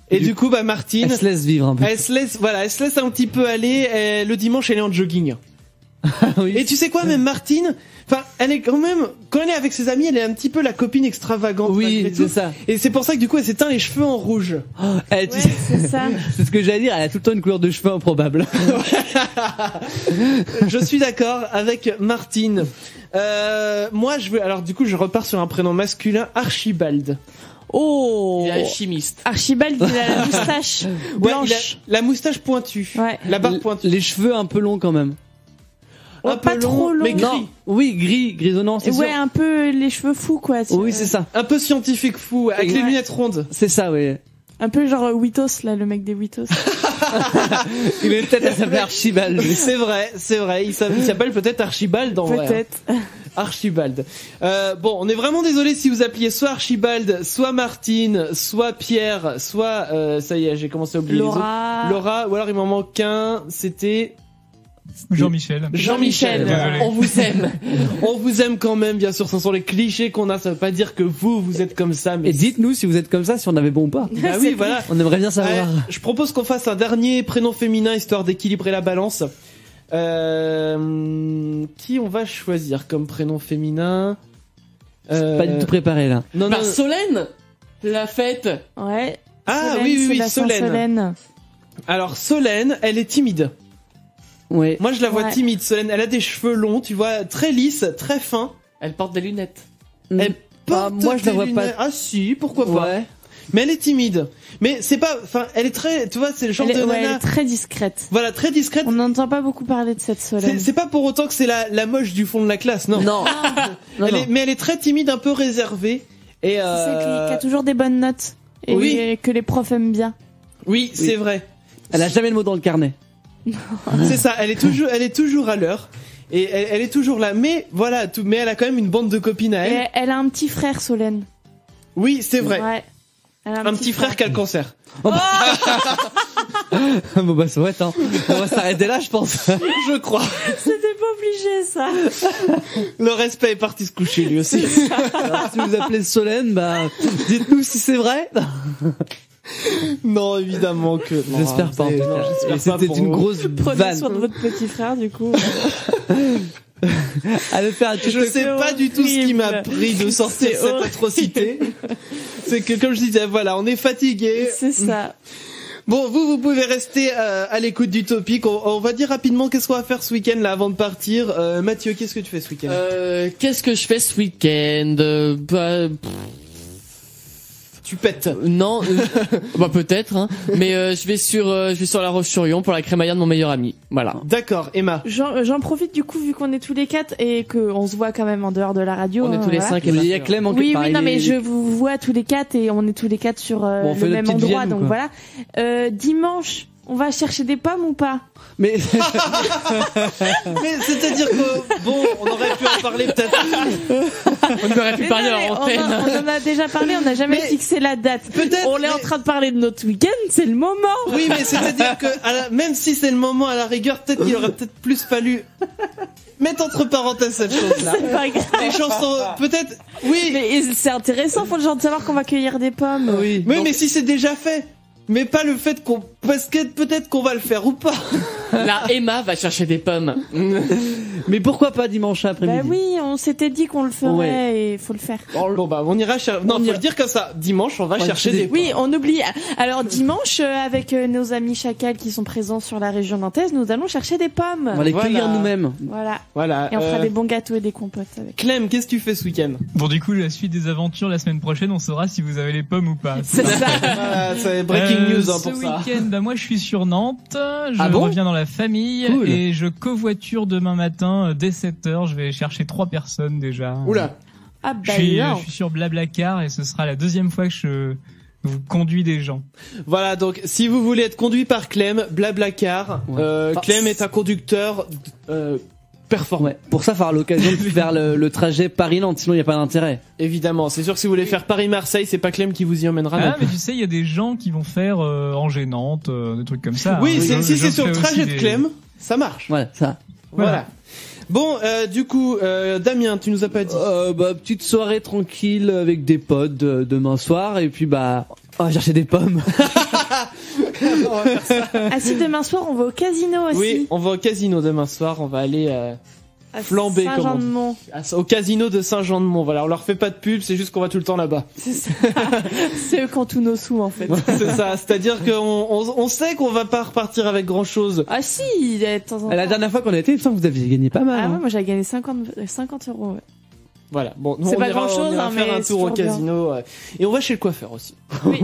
Et du coup, Martine, elle se laisse vivre un peu. Elle se laisse un petit peu aller. Le dimanche, elle est en jogging. Et tu sais quoi, même Martine, enfin, elle est quand même, quand elle est avec ses amis, elle est un petit peu la copine extravagante. Oui, c'est ça. Et c'est pour ça que du coup, elle s'est teint les cheveux en rouge. C'est ça. C'est ce que j'allais dire, elle a tout le temps une couleur de cheveux improbable. Je suis d'accord avec Martine. Moi, alors du coup, je repars sur un prénom masculin, Archibald. Il est alchimiste. Archibald, il a la moustache blanche. Il a la moustache pointue. La barbe pointue. Les cheveux un peu longs quand même. Un peu pas trop long. mais gris. Non, oui, grisonnant, c'est sûr. Ouais, un peu les cheveux fous, quoi. Oui, c'est ça. Un peu scientifique fou, avec les lunettes rondes. C'est ça, oui. Un peu genre Witos, là, le mec des Witos. Il est peut-être à s'appeler Archibald. C'est vrai. Il s'appelle peut-être Archibald en vrai. Peut-être. Archibald. Bon, on est vraiment désolé si vous appeliez soit Archibald, soit Martine, soit Pierre, soit ça y est, j'ai commencé à oublier Laura. les autres. Laura, ou alors il m'en manque qu'un, c'était Jean-Michel. On vous aime. On vous aime quand même, bien sûr. Ce sont les clichés qu'on a. Ça veut pas dire que vous êtes comme ça. Mais et dites-nous si vous êtes comme ça, si on avait bon ou pas. Bah oui, voilà. On aimerait bien savoir. Je propose qu'on fasse un dernier prénom féminin histoire d'équilibrer la balance. Qui on va choisir comme prénom féminin? Pas du tout préparé là. Non, Solène, la fête. Ouais. Ah Solène, oui, Solène. Alors Solène, elle est timide. Ouais. Moi je la vois timide, Solène. Elle a des cheveux longs, tu vois, très lisses, très fins. Elle porte des lunettes. Elle porte moi je la vois pas. Ah si, pourquoi pas. Mais elle est timide. Mais c'est pas, enfin, elle est très, tu vois, c'est le genre de nana. Elle est très discrète. Voilà, très discrète. On n'entend pas beaucoup parler de cette Solène. C'est pas pour autant que c'est la moche du fond de la classe, non. Non. Mais elle est très timide, un peu réservée. Et C'est celle qui a toujours des bonnes notes. Et que les profs aiment bien. Oui, c'est vrai. Elle a jamais le mot dans le carnet. C'est ça, elle est toujours à l'heure. Et elle est toujours là. Mais voilà, mais elle a quand même une bande de copines à elle. Et elle a un petit frère, Solène. Oui, c'est vrai. Ouais. Elle a un petit frère qui a le cancer. Bon bah ça va être, hein. On va s'arrêter là, je pense. Je crois. C'était pas obligé, ça. Le respect est parti se coucher lui aussi. Alors, si vous appelez Solène, bah dites-nous si c'est vrai. Non, évidemment que. J'espère pas. C'était une grosse Prenez vanne. soin de votre petit frère, du coup. Allez faire un Je sais pas du tout ce qui m'a pris de sortir cette atrocité. C'est que, comme je disais, voilà, on est fatigué. C'est ça. Bon, vous pouvez rester à l'écoute du topic. On va dire rapidement qu'est-ce qu'on va faire ce week-end là avant de partir. Mathieu, qu'est-ce que tu fais ce week-end? Qu'est-ce que je fais ce week-end? Tu pètes. Non, bah peut-être, hein. Mais je vais sur La Roche-sur-Yon pour la crémaillère de mon meilleur ami. Voilà. D'accord, Emma. J'en profite du coup vu qu'on est tous les 4 et qu'on se voit quand même en dehors de la radio. On est tous les 5 et il y a Clem en Oui, non, mais je vous vois tous les 4 et on est tous les 4 sur le même endroit, donc voilà. Dimanche, on va chercher des pommes ou pas? Mais c'est-à-dire que bon, on aurait pu en parler peut-être. On aurait pu parler en antenne. On en a déjà parlé, on n'a jamais fixé la date. On est en train de parler de notre week-end, c'est le moment. Oui, mais c'est-à-dire que même si c'est le moment, à la rigueur, peut-être qu'il aurait peut-être plus fallu mettre entre parenthèses cette chose-là. C'est pas grave. Les chansons, peut-être. Oui. Mais c'est intéressant, faut le genre de savoir qu'on va cueillir des pommes. Oui. Mais si c'est déjà fait. Mais pas le fait parce que peut-être qu'on va le faire ou pas. Là, Emma va chercher des pommes. Mais pourquoi pas dimanche après-midi? Bah oui, on s'était dit qu'on le ferait et faut le faire. Bon bah on ira chercher. Non, faut le dire comme ça. Dimanche, on va chercher des pommes. Oui, on oublie. Alors dimanche, avec nos amis chacals qui sont présents sur la région nantaise, nous allons chercher des pommes. On va les cueillir nous-mêmes. Voilà. Et on fera des bons gâteaux et des compotes avec. Clem, qu'est-ce que tu fais ce week-end? Bon, du coup, la suite des aventures la semaine prochaine, on saura si vous avez les pommes ou pas. C'est ça. Voilà, c'est breaking news pour ça. Ce week-end, bah moi je suis sur Nantes, je bon reviens dans la famille et je covoiture demain matin dès 7h, je vais chercher 3 personnes déjà. Oula. Ah bah je suis sur Blablacar et ce sera la 2e fois que je vous conduis des gens. Voilà, donc si vous voulez être conduit par Clem, Blablacar, Clem est un conducteur performant. Ouais. Pour ça, avoir l'occasion de faire le trajet Paris-Nantes, sinon il n'y a pas d'intérêt. Évidemment, c'est sûr que si vous voulez faire Paris-Marseille, c'est pas Clem qui vous y emmènera. Ah, mais tu sais, il y a des gens qui vont faire Angers-Nantes, des trucs comme ça. Oui, hein. si c'est sur le trajet de Clem, ça marche. Voilà, ça. Voilà. Bon, du coup, Damien, tu nous as pas dit. Petite soirée tranquille avec des potes demain soir et puis on va chercher des pommes. On va faire ça. Ah si, demain soir, on va au casino aussi. Oui, on va au casino demain soir. On va aller À flamber Saint-Jean-de-Mont. au casino de Saint-Jean-de-Mont. Voilà, on leur fait pas de pub, c'est juste qu'on va tout le temps là-bas. C'est ça. C'est eux qui ont tous nos sous, en fait. C'est ça, c'est-à-dire qu'on sait qu'on va pas repartir avec grand-chose. Ah si, de temps en temps. La dernière fois qu'on a été, il me semble que vous aviez gagné pas mal. Ah hein. ouais, moi j'avais gagné 50 €. Ouais. Voilà, bon, nous C'est on pas ira, grand-chose, on ira hein, faire mais un c'est tour au toujours casino et on va chez le coiffeur aussi. Oui.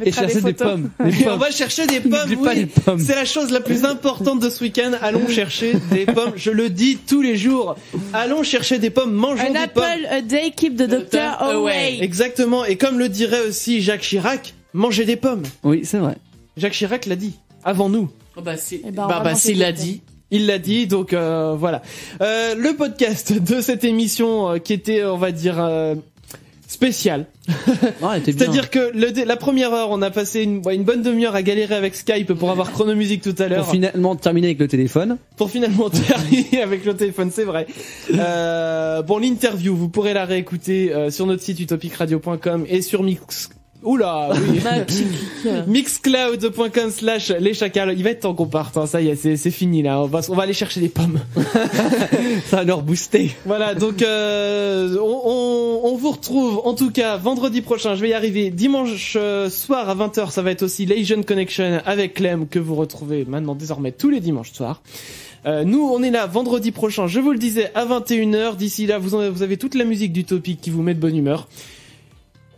Et chercher des pommes. Et on va chercher des pommes, N'oublie pas les oui. pommes. C'est la chose la plus importante de ce week-end. Allons chercher des pommes. Je le dis tous les jours. Allons chercher des pommes. Mangeons An des apple pommes. a day keep the doctor away. Exactement. Et comme le dirait aussi Jacques Chirac, mangez des pommes. Oui, c'est vrai. Jacques Chirac l'a dit. Avant nous. Oh bah c'est, Eh ben, on va manger s'il des l'a pommes. dit. Il l'a dit, donc voilà. Le podcast de cette émission qui était, on va dire, spécial. Ah, elle était bien. C'est-à-dire que la première heure, on a passé une bonne demi-heure à galérer avec Skype pour avoir Chronomusique tout à l'heure. Pour finalement terminer avec le téléphone. Pour finalement terminer avec le téléphone, c'est vrai. Bon, l'interview, vous pourrez la réécouter sur notre site utopicradio.com et sur Oula, oui. Mixcloud.com/leschacals. Il va être temps qu'on parte, hein. Ça y est, c'est fini, là. On va aller chercher des pommes. Ça va nous rebooster. Voilà, donc, on vous retrouve, en tout cas, vendredi prochain. Je vais y arriver. Dimanche soir à 20h, ça va être aussi l'Asian Connection avec Clem, que vous retrouvez maintenant désormais tous les dimanches soirs. Nous, on est là vendredi prochain, je vous le disais, à 21h. D'ici là, vous avez toute la musique d'Utopique qui vous met de bonne humeur.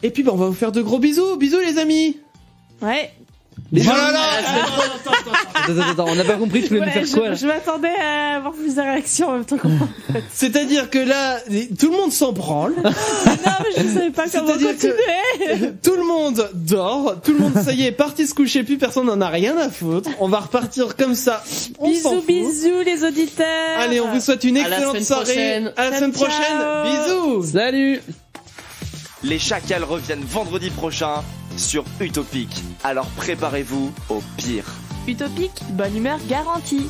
Et puis, on va vous faire de gros bisous. Bisous, les amis. Ouais. Bisous. Oh là là. Attends, on n'a pas compris, tu voulais nous faire quoi, là? Je m'attendais à avoir plus de réactions en même temps qu'on C'est-à-dire que là, tout le monde s'en branle. Non, mais je savais pas comment continuer. Tout le monde dort. Tout le monde, ça y est, parti se coucher. Plus personne n'en a rien à foutre. On va repartir comme ça. On s'en fout. Bisous les auditeurs. Allez, on vous souhaite une À la excellente semaine soirée. prochaine. À la semaine prochaine. Bisous. Salut. Les Chacals reviennent vendredi prochain sur Utopique. Alors préparez-vous au pire. Utopique, bonne humeur garantie.